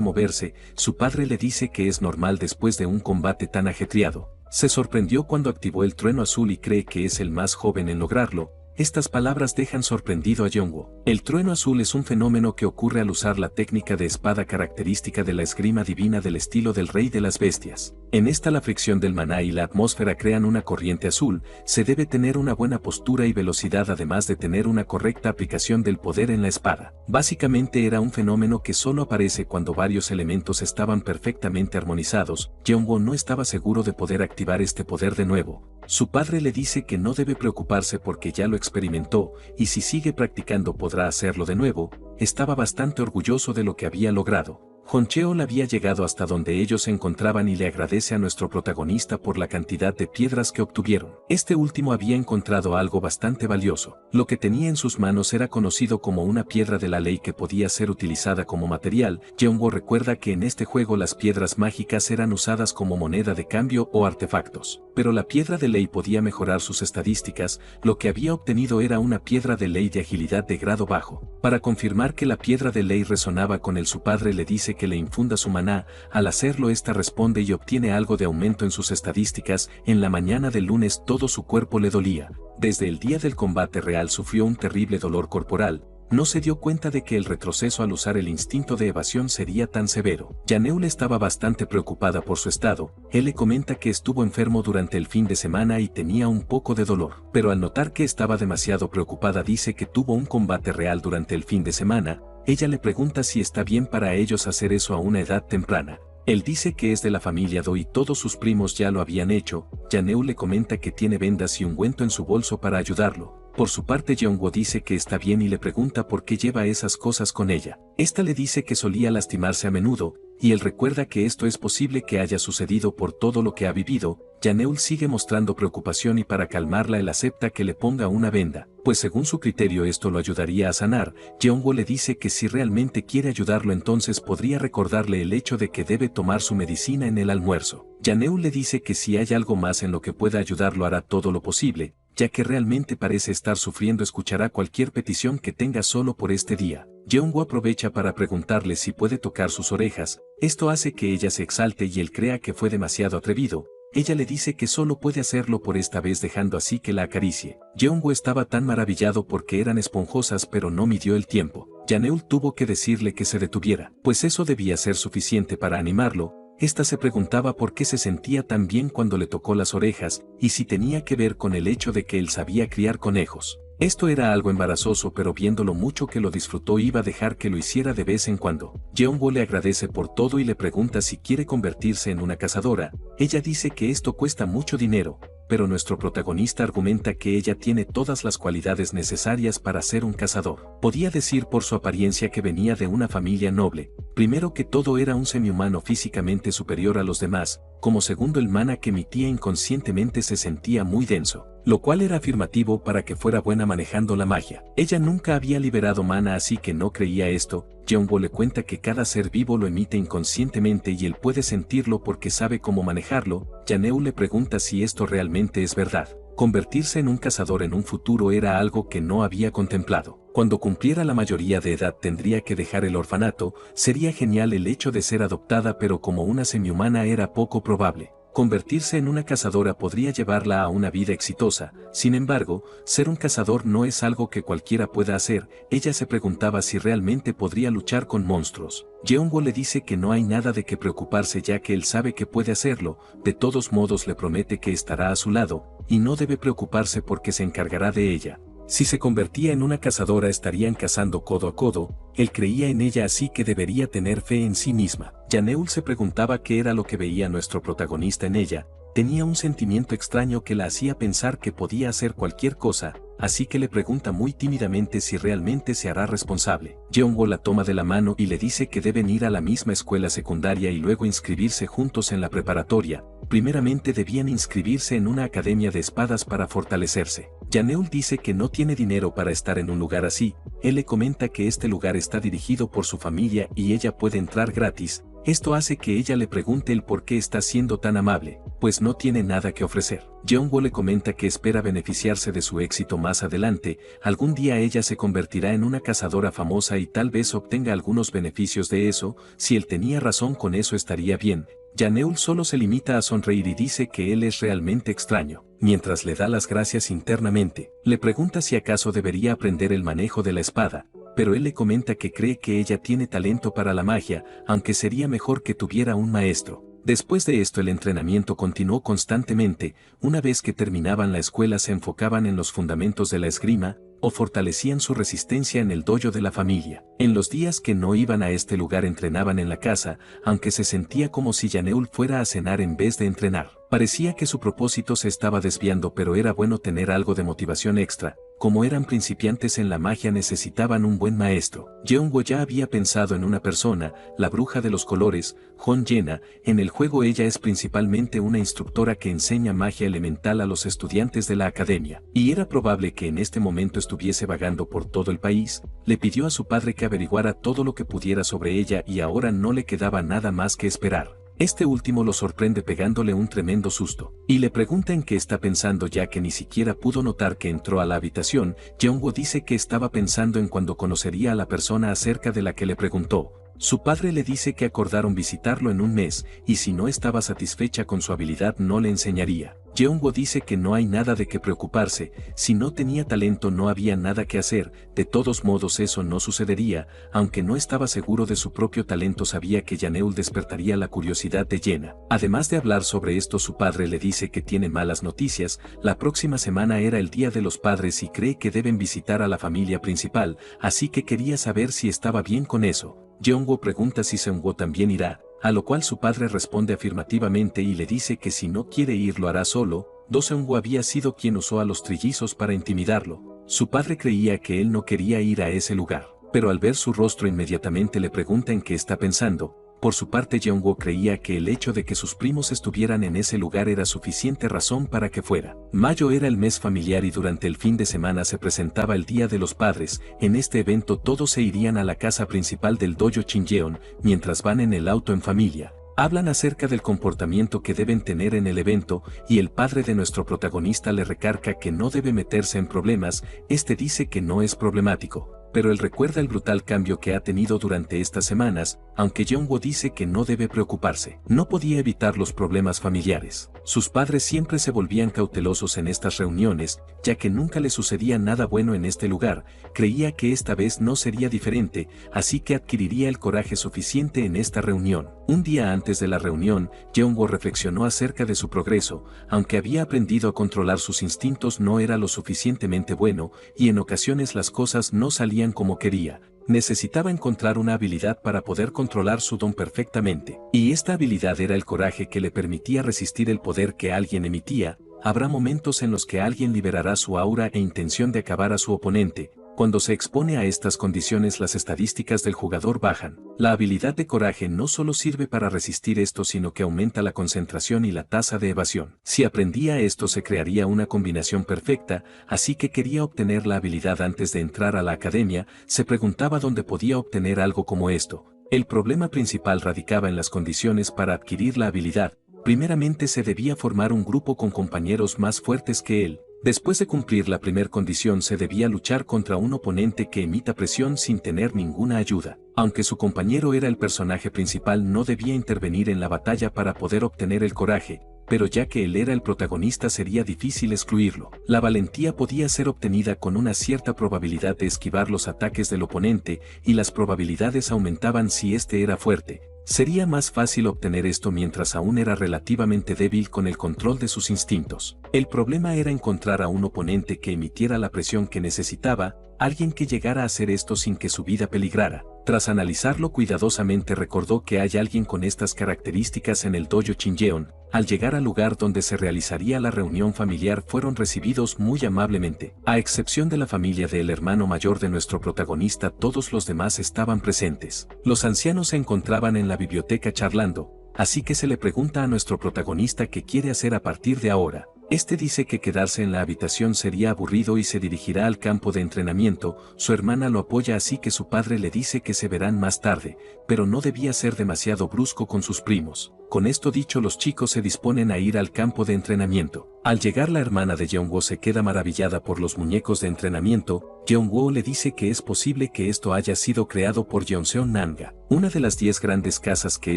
moverse. Su padre le dice que es normal después de un combate tan ajetreado. Se sorprendió cuando activó el trueno azul y cree que es el más joven en lograrlo. Estas palabras dejan sorprendido a Jeonwoo. El trueno azul es un fenómeno que ocurre al usar la técnica de espada característica de la esgrima divina del estilo del rey de las bestias. En esta la fricción del maná y la atmósfera crean una corriente azul. Se debe tener una buena postura y velocidad, además de tener una correcta aplicación del poder en la espada. Básicamente era un fenómeno que solo aparece cuando varios elementos estaban perfectamente armonizados. Jeonwoo no estaba seguro de poder activar este poder de nuevo. Su padre le dice que no debe preocuparse porque ya lo experimentó, y si sigue practicando podrá hacerlo de nuevo. Estaba bastante orgulloso de lo que había logrado. Honcheol había llegado hasta donde ellos se encontraban y le agradece a nuestro protagonista por la cantidad de piedras que obtuvieron. Este último había encontrado algo bastante valioso. Lo que tenía en sus manos era conocido como una piedra de la ley que podía ser utilizada como material. Jeonwoo recuerda que en este juego las piedras mágicas eran usadas como moneda de cambio o artefactos. Pero la piedra de ley podía mejorar sus estadísticas. Lo que había obtenido era una piedra de ley de agilidad de grado bajo. Para confirmar que la piedra de ley resonaba con él, su padre le dice que le infunda su maná. Al hacerlo, esta responde y obtiene algo de aumento en sus estadísticas. En la mañana del lunes todo su cuerpo le dolía. Desde el día del combate real sufrió un terrible dolor corporal. No se dio cuenta de que el retroceso al usar el instinto de evasión sería tan severo. Janeul estaba bastante preocupada por su estado. Él le comenta que estuvo enfermo durante el fin de semana y tenía un poco de dolor. Pero al notar que estaba demasiado preocupada, dice que tuvo un combate real durante el fin de semana. Ella le pregunta si está bien para ellos hacer eso a una edad temprana. Él dice que es de la familia Do y todos sus primos ya lo habían hecho. Janeul le comenta que tiene vendas y ungüento en su bolso para ayudarlo. Por su parte, Jeonwoo dice que está bien y le pregunta por qué lleva esas cosas con ella. Esta le dice que solía lastimarse a menudo, y él recuerda que esto es posible que haya sucedido por todo lo que ha vivido. Janeul sigue mostrando preocupación y para calmarla él acepta que le ponga una venda, pues según su criterio esto lo ayudaría a sanar. Jeonwoo le dice que si realmente quiere ayudarlo entonces podría recordarle el hecho de que debe tomar su medicina en el almuerzo. Janeul le dice que si hay algo más en lo que pueda ayudarlo hará todo lo posible, ya que realmente parece estar sufriendo. Escuchará cualquier petición que tenga solo por este día. Jeonwoo aprovecha para preguntarle si puede tocar sus orejas. Esto hace que ella se exalte y él crea que fue demasiado atrevido. Ella le dice que solo puede hacerlo por esta vez, dejando así que la acaricie. Jeonwoo estaba tan maravillado porque eran esponjosas, pero no midió el tiempo. Janeul tuvo que decirle que se detuviera, pues eso debía ser suficiente para animarlo. Esta se preguntaba por qué se sentía tan bien cuando le tocó las orejas, y si tenía que ver con el hecho de que él sabía criar conejos. Esto era algo embarazoso, pero viendo lo mucho que lo disfrutó iba a dejar que lo hiciera de vez en cuando. Jeonwoo le agradece por todo y le pregunta si quiere convertirse en una cazadora. Ella dice que esto cuesta mucho dinero, pero nuestro protagonista argumenta que ella tiene todas las cualidades necesarias para ser un cazador. Podía decir por su apariencia que venía de una familia noble. Primero que todo era un semihumano físicamente superior a los demás. Como segundo, el mana que emitía inconscientemente se sentía muy denso, lo cual era afirmativo para que fuera buena manejando la magia. Ella nunca había liberado mana, así que no creía esto. Jeonwoo le cuenta que cada ser vivo lo emite inconscientemente y él puede sentirlo porque sabe cómo manejarlo. Janeul le pregunta si esto realmente es verdad. Convertirse en un cazador en un futuro era algo que no había contemplado. Cuando cumpliera la mayoría de edad tendría que dejar el orfanato. Sería genial el hecho de ser adoptada, pero como una semihumana era poco probable. Convertirse en una cazadora podría llevarla a una vida exitosa, sin embargo, ser un cazador no es algo que cualquiera pueda hacer. Ella se preguntaba si realmente podría luchar con monstruos. Jeonwoo le dice que no hay nada de qué preocuparse ya que él sabe que puede hacerlo, de todos modos le promete que estará a su lado, y no debe preocuparse porque se encargará de ella. Si se convertía en una cazadora estarían cazando codo a codo, él creía en ella así que debería tener fe en sí misma. Janeul se preguntaba qué era lo que veía nuestro protagonista en ella, tenía un sentimiento extraño que la hacía pensar que podía hacer cualquier cosa, así que le pregunta muy tímidamente si realmente se hará responsable. Jeonwoo la toma de la mano y le dice que deben ir a la misma escuela secundaria y luego inscribirse juntos en la preparatoria. Primeramente debían inscribirse en una academia de espadas para fortalecerse. Janeul dice que no tiene dinero para estar en un lugar así, él le comenta que este lugar está dirigido por su familia y ella puede entrar gratis. Esto hace que ella le pregunte el por qué está siendo tan amable, pues no tiene nada que ofrecer. Jeonwoo le comenta que espera beneficiarse de su éxito más adelante, algún día ella se convertirá en una cazadora famosa y tal vez obtenga algunos beneficios de eso. Si él tenía razón con eso estaría bien. Janeul solo se limita a sonreír y dice que él es realmente extraño. Mientras le da las gracias internamente, le pregunta si acaso debería aprender el manejo de la espada, pero él le comenta que cree que ella tiene talento para la magia, aunque sería mejor que tuviera un maestro. Después de esto el entrenamiento continuó constantemente. Una vez que terminaban la escuela se enfocaban en los fundamentos de la esgrima, o fortalecían su resistencia en el dojo de la familia. En los días que no iban a este lugar entrenaban en la casa, aunque se sentía como si Janeul fuera a cenar en vez de entrenar. Parecía que su propósito se estaba desviando, pero era bueno tener algo de motivación extra. Como eran principiantes en la magia necesitaban un buen maestro. Jeonwoo ya había pensado en una persona, la bruja de los colores, Hon Yena. En el juego ella es principalmente una instructora que enseña magia elemental a los estudiantes de la academia, y era probable que en este momento estuviese vagando por todo el país. Le pidió a su padre que averiguara todo lo que pudiera sobre ella y ahora no le quedaba nada más que esperar. Este último lo sorprende pegándole un tremendo susto, y le pregunta en qué está pensando ya que ni siquiera pudo notar que entró a la habitación. Jeonwoo dice que estaba pensando en cuando conocería a la persona acerca de la que le preguntó. Su padre le dice que acordaron visitarlo en un mes, y si no estaba satisfecha con su habilidad no le enseñaría. Jeonwoo dice que no hay nada de qué preocuparse, si no tenía talento no había nada que hacer, de todos modos eso no sucedería, aunque no estaba seguro de su propio talento sabía que Janeul despertaría la curiosidad de Yena. Además de hablar sobre esto su padre le dice que tiene malas noticias, la próxima semana era el Día de los Padres y cree que deben visitar a la familia principal, así que quería saber si estaba bien con eso. Jeonwoo pregunta si Seungwoo también irá, a lo cual su padre responde afirmativamente y le dice que si no quiere ir lo hará solo. Seungwoo había sido quien usó a los trillizos para intimidarlo. Su padre creía que él no quería ir a ese lugar, pero al ver su rostro inmediatamente le pregunta en qué está pensando. Por su parte Jeonwoo creía que el hecho de que sus primos estuvieran en ese lugar era suficiente razón para que fuera. Mayo era el mes familiar y durante el fin de semana se presentaba el Día de los Padres. En este evento todos se irían a la casa principal del dojo Chinjeon, mientras van en el auto en familia. Hablan acerca del comportamiento que deben tener en el evento, y el padre de nuestro protagonista le recarga que no debe meterse en problemas. Este dice que no es problemático, pero él recuerda el brutal cambio que ha tenido durante estas semanas, aunque Jeonwoo dice que no debe preocuparse. No podía evitar los problemas familiares. Sus padres siempre se volvían cautelosos en estas reuniones, ya que nunca le sucedía nada bueno en este lugar. Creía que esta vez no sería diferente, así que adquiriría el coraje suficiente en esta reunión. Un día antes de la reunión, Jeonwoo reflexionó acerca de su progreso, aunque había aprendido a controlar sus instintos no era lo suficientemente bueno, y en ocasiones las cosas no salían como quería. Necesitaba encontrar una habilidad para poder controlar su don perfectamente, y esta habilidad era el coraje que le permitía resistir el poder que alguien emitía. Habrá momentos en los que alguien liberará su aura e intención de acabar a su oponente. Cuando se expone a estas condiciones las estadísticas del jugador bajan. La habilidad de coraje no solo sirve para resistir esto sino que aumenta la concentración y la tasa de evasión. Si aprendía esto se crearía una combinación perfecta, así que quería obtener la habilidad antes de entrar a la academia. Se preguntaba dónde podía obtener algo como esto. El problema principal radicaba en las condiciones para adquirir la habilidad. Primeramente se debía formar un grupo con compañeros más fuertes que él. Después de cumplir la primera condición se debía luchar contra un oponente que emita presión sin tener ninguna ayuda. Aunque su compañero era el personaje principal no debía intervenir en la batalla para poder obtener el coraje. pero ya que él era el protagonista sería difícil excluirlo. La valentía podía ser obtenida con una cierta probabilidad de esquivar los ataques del oponente, y las probabilidades aumentaban si este era fuerte. Sería más fácil obtener esto mientras aún era relativamente débil con el control de sus instintos. El problema era encontrar a un oponente que emitiera la presión que necesitaba, alguien que llegara a hacer esto sin que su vida peligrara. Tras analizarlo cuidadosamente recordó que hay alguien con estas características en el dojo Shinjeon. Al llegar al lugar donde se realizaría la reunión familiar fueron recibidos muy amablemente. A excepción de la familia del hermano mayor de nuestro protagonista, todos los demás estaban presentes. Los ancianos se encontraban en la biblioteca charlando, así que se le pregunta a nuestro protagonista qué quiere hacer a partir de ahora. Este dice que quedarse en la habitación sería aburrido y se dirigirá al campo de entrenamiento. Su hermana lo apoya, así que su padre le dice que se verán más tarde, pero no debía ser demasiado brusco con sus primos. Con esto dicho, los chicos se disponen a ir al campo de entrenamiento. Al llegar, la hermana de Jeongwoo se queda maravillada por los muñecos de entrenamiento. Jeongwoo le dice que es posible que esto haya sido creado por Jeonseon Nanga, una de las 10 grandes casas que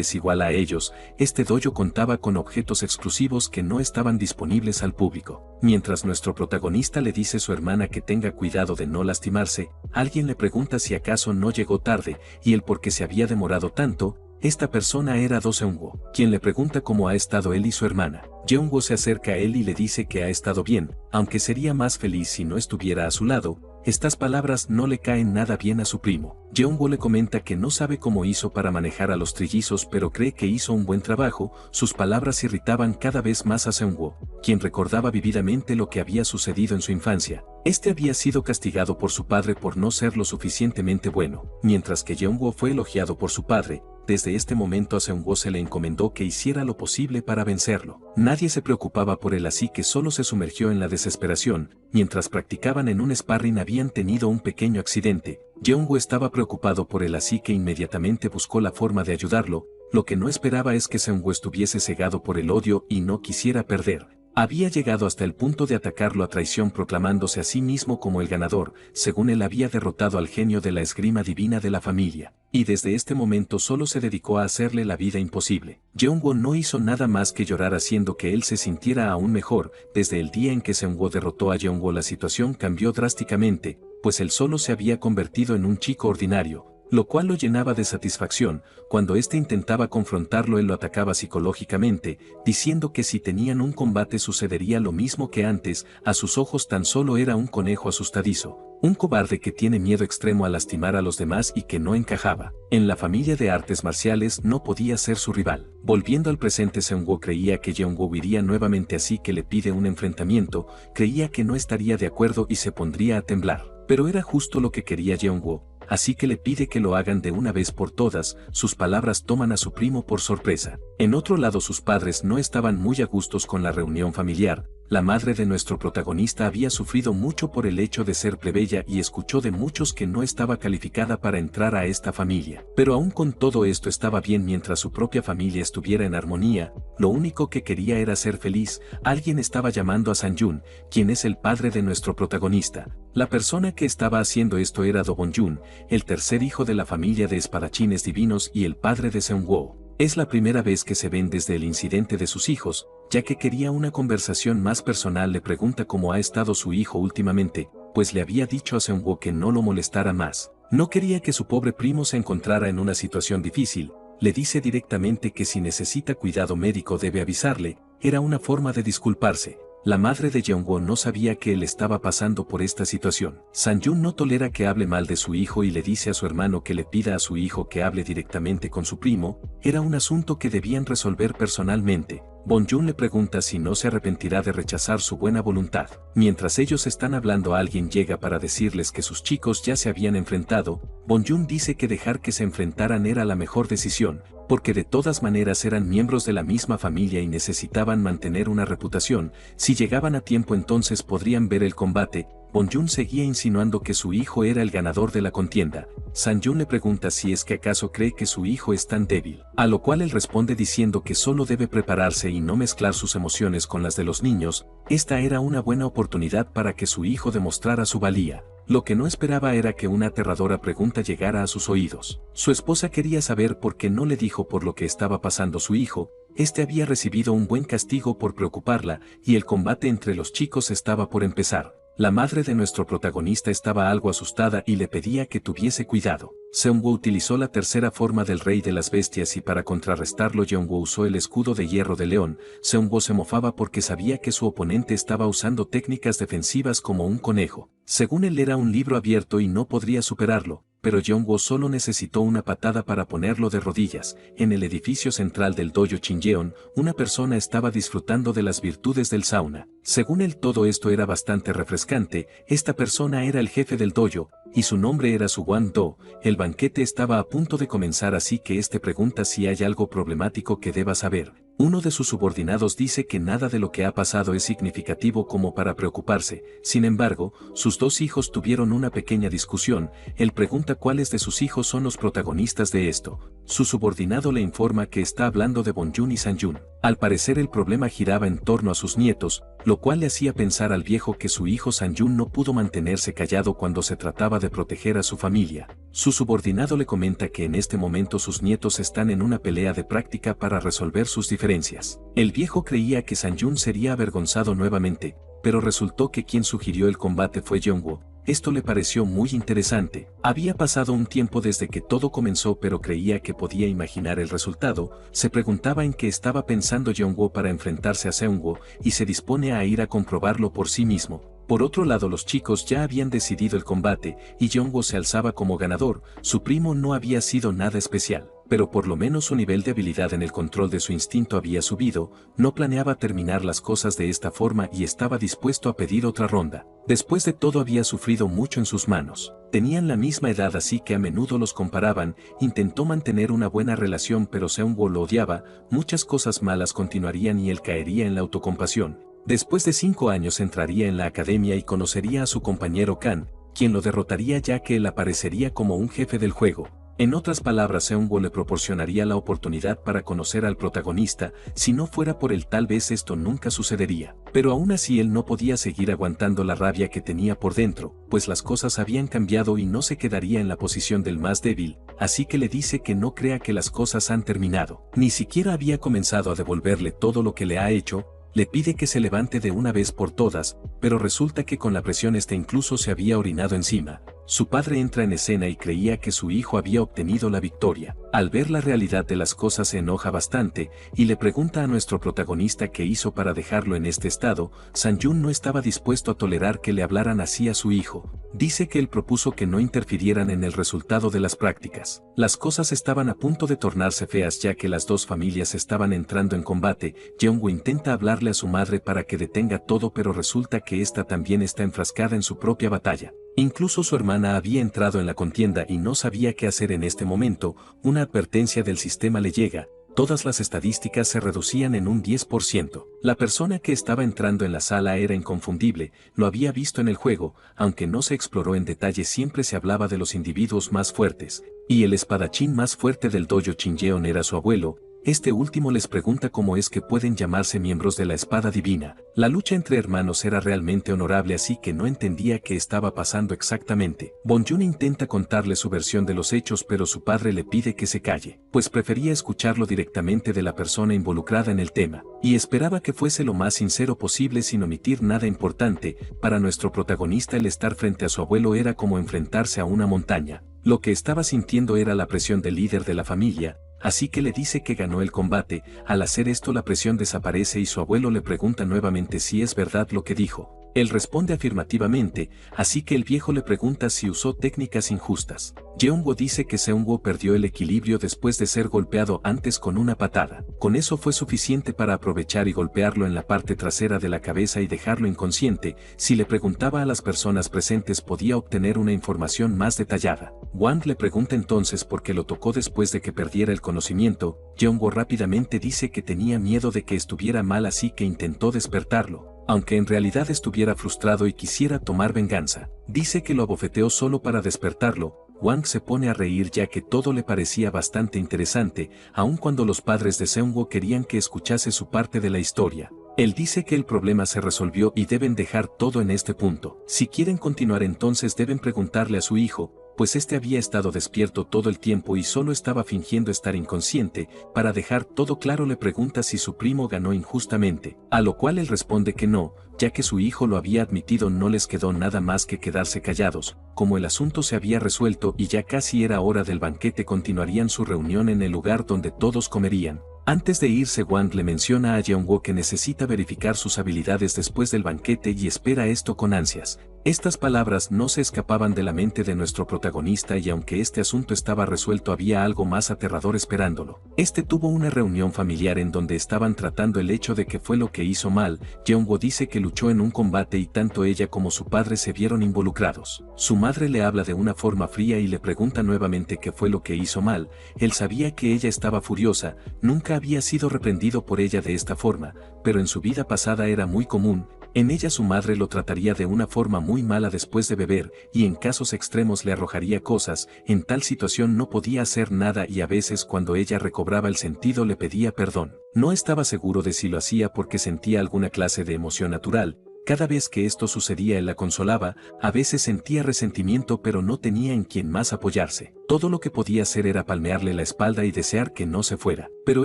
es igual a ellos. Este dojo contaba con objetos exclusivos que no estaban disponibles al público. Mientras nuestro protagonista le dice a su hermana que tenga cuidado de no lastimarse, alguien le pregunta si acaso no llegó tarde y el por qué se había demorado tanto. Esta persona era Do Seung-woo, quien le pregunta cómo ha estado él y su hermana. Jeong-woo se acerca a él y le dice que ha estado bien, aunque sería más feliz si no estuviera a su lado. Estas palabras no le caen nada bien a su primo. Jeong-woo le comenta que no sabe cómo hizo para manejar a los trillizos, pero cree que hizo un buen trabajo. Sus palabras irritaban cada vez más a Seung-woo, quien recordaba vividamente lo que había sucedido en su infancia. Este había sido castigado por su padre por no ser lo suficientemente bueno, mientras que Jeong-woo fue elogiado por su padre. Desde este momento a Seung-woo se le encomendó que hiciera lo posible para vencerlo. Nadie se preocupaba por él, así que solo se sumergió en la desesperación. Mientras practicaban en un sparring habían tenido un pequeño accidente. Jeong-woo estaba preocupado por él, así que inmediatamente buscó la forma de ayudarlo. Lo que no esperaba es que Seung-woo estuviese cegado por el odio y no quisiera perder. Había llegado hasta el punto de atacarlo a traición, proclamándose a sí mismo como el ganador. Según él, había derrotado al genio de la esgrima divina de la familia, y desde este momento solo se dedicó a hacerle la vida imposible. Jeong-woo no hizo nada más que llorar, haciendo que él se sintiera aún mejor. Desde el día en que Seung-woo derrotó a Jeong-woo, la situación cambió drásticamente, pues él solo se había convertido en un chico ordinario, lo cual lo llenaba de satisfacción. Cuando éste intentaba confrontarlo, él lo atacaba psicológicamente, diciendo que si tenían un combate sucedería lo mismo que antes. A sus ojos tan solo era un conejo asustadizo, un cobarde que tiene miedo extremo a lastimar a los demás y que no encajaba. En la familia de artes marciales no podía ser su rival. Volviendo al presente, Seung-woo creía que Jeong-woo iría nuevamente, así que le pide un enfrentamiento. Creía que no estaría de acuerdo y se pondría a temblar, pero era justo lo que quería Jeong-woo, así que le pide que lo hagan de una vez por todas. Sus palabras toman a su primo por sorpresa. En otro lado, sus padres no estaban muy a gustos con la reunión familiar. La madre de nuestro protagonista había sufrido mucho por el hecho de ser plebeya y escuchó de muchos que no estaba calificada para entrar a esta familia. Pero aún con todo esto estaba bien mientras su propia familia estuviera en armonía. Lo único que quería era ser feliz. Alguien estaba llamando a Sang-jun, quien es el padre de nuestro protagonista. La persona que estaba haciendo esto era Do Bon-jun, el tercer hijo de la familia de espadachines divinos y el padre de Seung-woo. Es la primera vez que se ven desde el incidente de sus hijos. Ya que quería una conversación más personal, le pregunta cómo ha estado su hijo últimamente, pues le había dicho a Seung-woo que no lo molestara más. No quería que su pobre primo se encontrara en una situación difícil. Le dice directamente que si necesita cuidado médico debe avisarle. Era una forma de disculparse. La madre de Jeong-woo no sabía que él estaba pasando por esta situación. Sang-jun no tolera que hable mal de su hijo y le dice a su hermano que le pida a su hijo que hable directamente con su primo. Era un asunto que debían resolver personalmente. Bon-jun le pregunta si no se arrepentirá de rechazar su buena voluntad. Mientras ellos están hablando, alguien llega para decirles que sus chicos ya se habían enfrentado. Bon-jun dice que dejar que se enfrentaran era la mejor decisión, porque de todas maneras eran miembros de la misma familia y necesitaban mantener una reputación. Si llegaban a tiempo entonces podrían ver el combate. Bon-jun seguía insinuando que su hijo era el ganador de la contienda. Sang-jun le pregunta si es que acaso cree que su hijo es tan débil, a lo cual él responde diciendo que solo debe prepararse y no mezclar sus emociones con las de los niños. Esta era una buena oportunidad para que su hijo demostrara su valía. Lo que no esperaba era que una aterradora pregunta llegara a sus oídos. Su esposa quería saber por qué no le dijo por lo que estaba pasando su hijo. Este había recibido un buen castigo por preocuparla, y el combate entre los chicos estaba por empezar. La madre de nuestro protagonista estaba algo asustada y le pedía que tuviese cuidado. Seung-woo utilizó la tercera forma del rey de las bestias y para contrarrestarlo Jeong-woo usó el escudo de hierro de león. Seung-woo se mofaba porque sabía que su oponente estaba usando técnicas defensivas como un conejo. Según él era un libro abierto y no podría superarlo, pero Jeong-woo solo necesitó una patada para ponerlo de rodillas. En el edificio central del dojo Chinjeon, una persona estaba disfrutando de las virtudes del sauna. Según él todo esto era bastante refrescante. Esta persona era el jefe del dojo, y su nombre era Su-Wan Do. El banquete estaba a punto de comenzar así que este pregunta si hay algo problemático que deba saber. Uno de sus subordinados dice que nada de lo que ha pasado es significativo como para preocuparse. Sin embargo, sus dos hijos tuvieron una pequeña discusión. Él pregunta cuáles de sus hijos son los protagonistas de esto. Su subordinado le informa que está hablando de Bonjun y Sanjun. Al parecer el problema giraba en torno a sus nietos, lo cual le hacía pensar al viejo que su hijo Sanjun no pudo mantenerse callado cuando se trataba de proteger a su familia. Su subordinado le comenta que en este momento sus nietos están en una pelea de práctica para resolver sus diferencias. El viejo creía que Sanjun sería avergonzado nuevamente, pero resultó que quien sugirió el combate fue Jeong-woo. Esto le pareció muy interesante. Había pasado un tiempo desde que todo comenzó pero creía que podía imaginar el resultado. Se preguntaba en qué estaba pensando Jeong-woo para enfrentarse a Seung-woo y se dispone a ir a comprobarlo por sí mismo. Por otro lado los chicos ya habían decidido el combate y Jeong-woo se alzaba como ganador. Su primo no había sido nada especial, pero por lo menos su nivel de habilidad en el control de su instinto había subido. No planeaba terminar las cosas de esta forma y estaba dispuesto a pedir otra ronda. Después de todo había sufrido mucho en sus manos. Tenían la misma edad así que a menudo los comparaban. Intentó mantener una buena relación pero Seung-woo lo odiaba. Muchas cosas malas continuarían y él caería en la autocompasión. Después de 5 años entraría en la academia y conocería a su compañero Kan, quien lo derrotaría ya que él aparecería como un jefe del juego. En otras palabras, Seung-woo le proporcionaría la oportunidad para conocer al protagonista. Si no fuera por él tal vez esto nunca sucedería. Pero aún así él no podía seguir aguantando la rabia que tenía por dentro, pues las cosas habían cambiado y no se quedaría en la posición del más débil, así que le dice que no crea que las cosas han terminado. Ni siquiera había comenzado a devolverle todo lo que le ha hecho. Le pide que se levante de una vez por todas, pero resulta que con la presión incluso se había orinado encima. Su padre entra en escena y creía que su hijo había obtenido la victoria. Al ver la realidad de las cosas se enoja bastante y le pregunta a nuestro protagonista qué hizo para dejarlo en este estado. Sanjun no estaba dispuesto a tolerar que le hablaran así a su hijo. Dice que él propuso que no interfirieran en el resultado de las prácticas. Las cosas estaban a punto de tornarse feas ya que las dos familias estaban entrando en combate. Jeong-woo intenta hablarle a su madre para que detenga todo pero resulta que esta también está enfrascada en su propia batalla. Incluso su hermana había entrado en la contienda y no sabía qué hacer en este momento. Una advertencia del sistema le llega. Todas las estadísticas se reducían en un 10%. La persona que estaba entrando en la sala era inconfundible, lo había visto en el juego, aunque no se exploró en detalle siempre se hablaba de los individuos más fuertes, y el espadachín más fuerte del dojo Chinjeon era su abuelo. Este último les pregunta cómo es que pueden llamarse miembros de la espada divina. La lucha entre hermanos era realmente honorable así que no entendía qué estaba pasando exactamente. Bonjun intenta contarle su versión de los hechos pero su padre le pide que se calle, pues prefería escucharlo directamente de la persona involucrada en el tema, y esperaba que fuese lo más sincero posible sin omitir nada importante. Para nuestro protagonista el estar frente a su abuelo era como enfrentarse a una montaña. Lo que estaba sintiendo era la presión del líder de la familia, así que le dice que ganó el combate. Al hacer esto la presión desaparece y su abuelo le pregunta nuevamente si es verdad lo que dijo. Él responde afirmativamente, así que el viejo le pregunta si usó técnicas injustas. Jeong-woo dice que Seung-woo perdió el equilibrio después de ser golpeado antes con una patada. Con eso fue suficiente para aprovechar y golpearlo en la parte trasera de la cabeza y dejarlo inconsciente. Si le preguntaba a las personas presentes podía obtener una información más detallada. Wang le pregunta entonces por qué lo tocó después de que perdiera el conocimiento. Jeong-woo rápidamente dice que tenía miedo de que estuviera mal así que intentó despertarlo, aunque en realidad estuviera frustrado y quisiera tomar venganza. Dice que lo abofeteó solo para despertarlo. Wang se pone a reír ya que todo le parecía bastante interesante, aun cuando los padres de Seung-woo querían que escuchase su parte de la historia. Él dice que el problema se resolvió y deben dejar todo en este punto. Si quieren continuar entonces deben preguntarle a su hijo, pues este había estado despierto todo el tiempo y solo estaba fingiendo estar inconsciente. Para dejar todo claro le pregunta si su primo ganó injustamente, a lo cual él responde que no, ya que su hijo lo había admitido. No les quedó nada más que quedarse callados, como el asunto se había resuelto y ya casi era hora del banquete. Continuarían su reunión en el lugar donde todos comerían. Antes de irse, Wang le menciona a Jeonwoo que necesita verificar sus habilidades después del banquete y espera esto con ansias. Estas palabras no se escapaban de la mente de nuestro protagonista y aunque este asunto estaba resuelto había algo más aterrador esperándolo. Este tuvo una reunión familiar en donde estaban tratando el hecho de que fue lo que hizo mal. Jeonwoo dice que luchó en un combate y tanto ella como su padre se vieron involucrados. Su madre le habla de una forma fría y le pregunta nuevamente qué fue lo que hizo mal. Él sabía que ella estaba furiosa, nunca había sido reprendido por ella de esta forma, pero en su vida pasada era muy común. En ella su madre lo trataría de una forma muy mala después de beber, y en casos extremos le arrojaría cosas. En tal situación no podía hacer nada y a veces cuando ella recobraba el sentido le pedía perdón. No estaba seguro de si lo hacía porque sentía alguna clase de emoción natural. Cada vez que esto sucedía él la consolaba, a veces sentía resentimiento pero no tenía en quién más apoyarse. Todo lo que podía hacer era palmearle la espalda y desear que no se fuera. Pero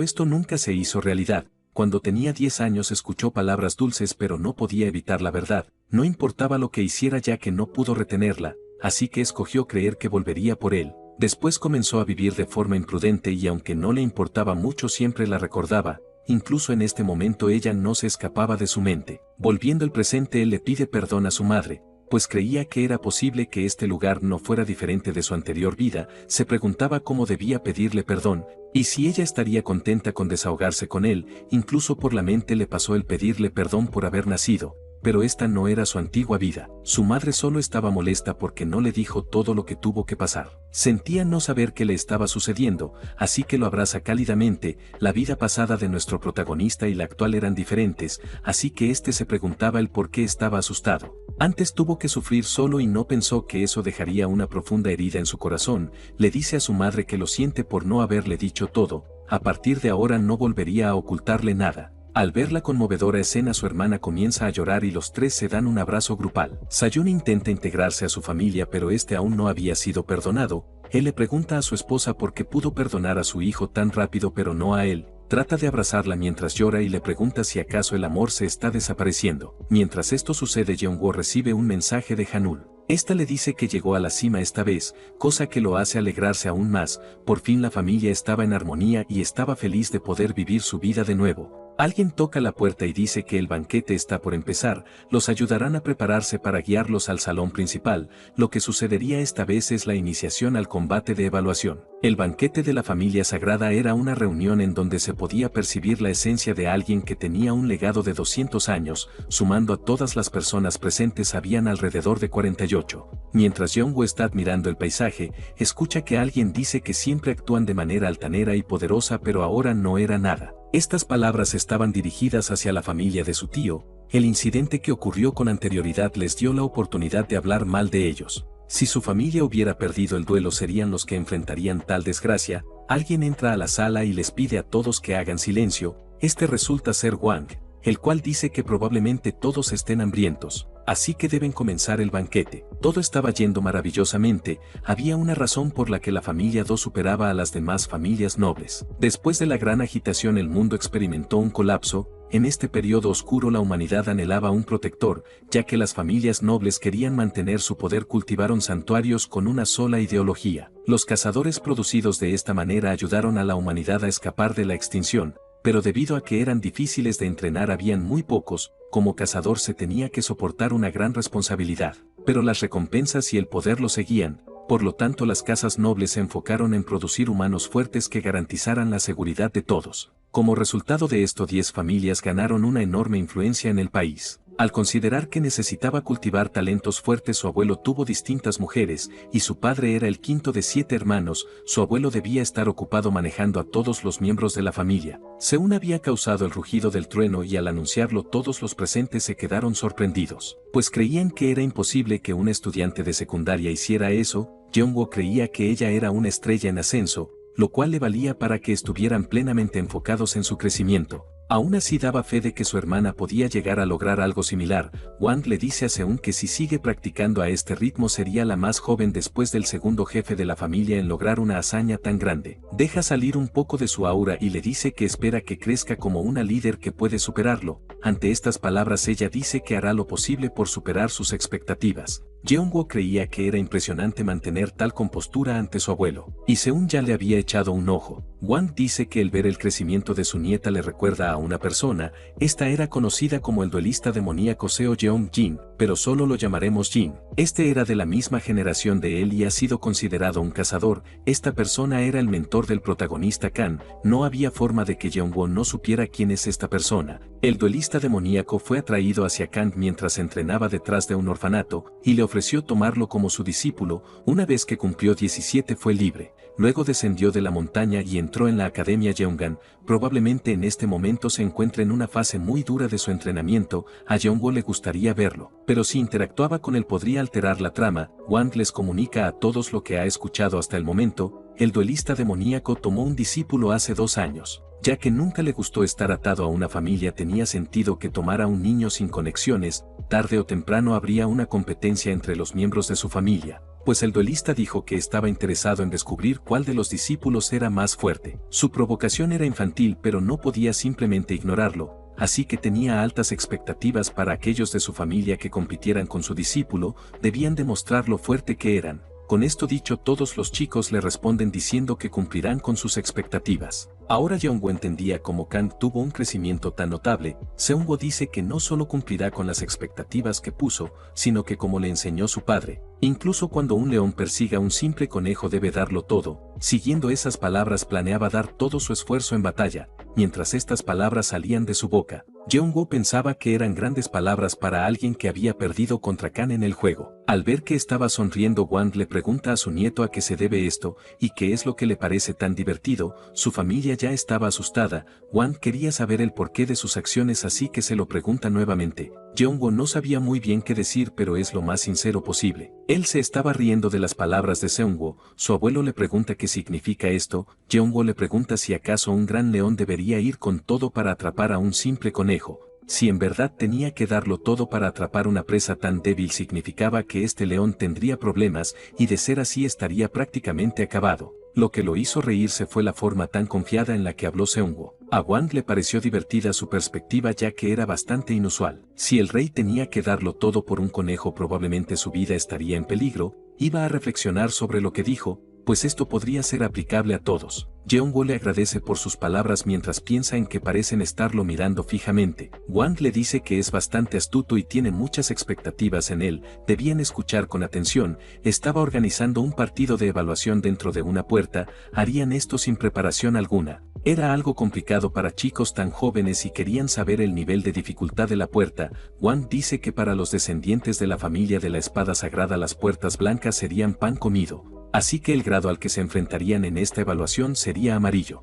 esto nunca se hizo realidad. Cuando tenía 10 años escuchó palabras dulces pero no podía evitar la verdad. No importaba lo que hiciera ya que no pudo retenerla, así que escogió creer que volvería por él. Después comenzó a vivir de forma imprudente y aunque no le importaba mucho siempre la recordaba. Incluso en este momento ella no se escapaba de su mente. Volviendo al presente él le pide perdón a su madre, pues creía que era posible que este lugar no fuera diferente de su anterior vida. Se preguntaba cómo debía pedirle perdón, y si ella estaría contenta con desahogarse con él. Incluso por la mente le pasó el pedirle perdón por haber nacido, pero esta no era su antigua vida. Su madre solo estaba molesta porque no le dijo todo lo que tuvo que pasar. Sentía no saber qué le estaba sucediendo, así que lo abraza cálidamente. La vida pasada de nuestro protagonista y la actual eran diferentes, así que este se preguntaba el por qué estaba asustado. Antes tuvo que sufrir solo y no pensó que eso dejaría una profunda herida en su corazón. Le dice a su madre que lo siente por no haberle dicho todo. A partir de ahora no volvería a ocultarle nada. Al ver la conmovedora escena su hermana comienza a llorar y los tres se dan un abrazo grupal. Sayun intenta integrarse a su familia pero este aún no había sido perdonado. Él le pregunta a su esposa por qué pudo perdonar a su hijo tan rápido pero no a él. Trata de abrazarla mientras llora y le pregunta si acaso el amor se está desapareciendo. Mientras esto sucede Jeonwoo recibe un mensaje de Hanul. Esta le dice que llegó a la cima esta vez, cosa que lo hace alegrarse aún más. Por fin la familia estaba en armonía y estaba feliz de poder vivir su vida de nuevo. Alguien toca la puerta y dice que el banquete está por empezar. Los ayudarán a prepararse para guiarlos al salón principal. Lo que sucedería esta vez es la iniciación al combate de evaluación. El banquete de la familia sagrada era una reunión en donde se podía percibir la esencia de alguien que tenía un legado de 200 años, sumando a todas las personas presentes habían alrededor de 48. Mientras Jeonwoo está admirando el paisaje, escucha que alguien dice que siempre actúan de manera altanera y poderosa pero ahora no era nada. Estas palabras estaban dirigidas hacia la familia de su tío. El incidente que ocurrió con anterioridad les dio la oportunidad de hablar mal de ellos. Si su familia hubiera perdido el duelo serían los que enfrentarían tal desgracia. Alguien entra a la sala y les pide a todos que hagan silencio. Este resulta ser Wang, el cual dice que probablemente todos estén hambrientos, así que deben comenzar el banquete. Todo estaba yendo maravillosamente, había una razón por la que la familia Do superaba a las demás familias nobles. Después de la gran agitación el mundo experimentó un colapso. En este periodo oscuro la humanidad anhelaba un protector, ya que las familias nobles querían mantener su poder. Cultivaron santuarios con una sola ideología. Los cazadores producidos de esta manera ayudaron a la humanidad a escapar de la extinción, pero debido a que eran difíciles de entrenar habían muy pocos. Como cazador se tenía que soportar una gran responsabilidad, pero las recompensas y el poder lo seguían. Por lo tanto las casas nobles se enfocaron en producir humanos fuertes que garantizaran la seguridad de todos. Como resultado de esto 10 familias ganaron una enorme influencia en el país. Al considerar que necesitaba cultivar talentos fuertes su abuelo tuvo distintas mujeres, y su padre era el quinto de 7 hermanos, su abuelo debía estar ocupado manejando a todos los miembros de la familia. Según había causado el rugido del trueno y al anunciarlo todos los presentes se quedaron sorprendidos, pues creían que era imposible que un estudiante de secundaria hiciera eso. Jeonwoo creía que ella era una estrella en ascenso, lo cual le valía para que estuvieran plenamente enfocados en su crecimiento. Aún así daba fe de que su hermana podía llegar a lograr algo similar. Wang le dice a Seung que si sigue practicando a este ritmo sería la más joven después del segundo jefe de la familia en lograr una hazaña tan grande. Deja salir un poco de su aura y le dice que espera que crezca como una líder que puede superarlo. Ante estas palabras ella dice que hará lo posible por superar sus expectativas. Jeongwoo creía que era impresionante mantener tal compostura ante su abuelo, y Seung ya le había echado un ojo. Wang dice que el ver el crecimiento de su nieta le recuerda a una persona. Esta era conocida como el duelista demoníaco Seo Jeong-jin, pero solo lo llamaremos Jin. Este era de la misma generación de él y ha sido considerado un cazador. Esta persona era el mentor del protagonista Kan. No había forma de que Jeongwoo no supiera quién es esta persona. El duelista demoníaco fue atraído hacia Kan mientras entrenaba detrás de un orfanato, y le ofreció tomarlo como su discípulo. Una vez que cumplió 17 fue libre. Luego descendió de la montaña y entró en la Academia Jeongan. Probablemente en este momento se encuentra en una fase muy dura de su entrenamiento. A Jeongwoo le gustaría verlo, pero si interactuaba con él podría alterar la trama. Wang les comunica a todos lo que ha escuchado hasta el momento. El duelista demoníaco tomó un discípulo hace 2 años. Ya que nunca le gustó estar atado a una familia, tenía sentido que tomara un niño sin conexiones. Tarde o temprano habría una competencia entre los miembros de su familia, pues el duelista dijo que estaba interesado en descubrir cuál de los discípulos era más fuerte. Su provocación era infantil, pero no podía simplemente ignorarlo, así que tenía altas expectativas para aquellos de su familia que compitieran con su discípulo. Debían demostrar lo fuerte que eran. Con esto dicho, todos los chicos le responden diciendo que cumplirán con sus expectativas. Ahora Jeongwoo entendía cómo Kang tuvo un crecimiento tan notable. Seungwoo dice que no solo cumplirá con las expectativas que puso, sino que como le enseñó su padre, incluso cuando un león persiga a un simple conejo debe darlo todo. Siguiendo esas palabras planeaba dar todo su esfuerzo en batalla. Mientras estas palabras salían de su boca, Jeongwoo pensaba que eran grandes palabras para alguien que había perdido contra Kan en el juego. Al ver que estaba sonriendo, Wang le pregunta a su nieto a qué se debe esto y qué es lo que le parece tan divertido. Su familia ya estaba asustada. Wang quería saber el porqué de sus acciones, así que se lo pregunta nuevamente. Jeongwoo no sabía muy bien qué decir, pero es lo más sincero posible. Él se estaba riendo de las palabras de Seungwoo. Su abuelo le pregunta qué significa esto. Jeongwoo le pregunta si acaso un gran león debería ir con todo para atrapar a un simple conejo. Si en verdad tenía que darlo todo para atrapar una presa tan débil, significaba que este león tendría problemas, y de ser así estaría prácticamente acabado. Lo que lo hizo reírse fue la forma tan confiada en la que habló Seungwoo. A Wang le pareció divertida su perspectiva, ya que era bastante inusual. Si el rey tenía que darlo todo por un conejo, probablemente su vida estaría en peligro. Iba a reflexionar sobre lo que dijo, pues esto podría ser aplicable a todos. Jeongwoo le agradece por sus palabras mientras piensa en que parecen estarlo mirando fijamente. Wang le dice que es bastante astuto y tiene muchas expectativas en él. Debían escuchar con atención. Estaba organizando un partido de evaluación dentro de una puerta. Harían esto sin preparación alguna. Era algo complicado para chicos tan jóvenes y querían saber el nivel de dificultad de la puerta. Wang dice que para los descendientes de la familia de la espada sagrada las puertas blancas serían pan comido, así que el grado al que se enfrentarían en esta evaluación sería amarillo.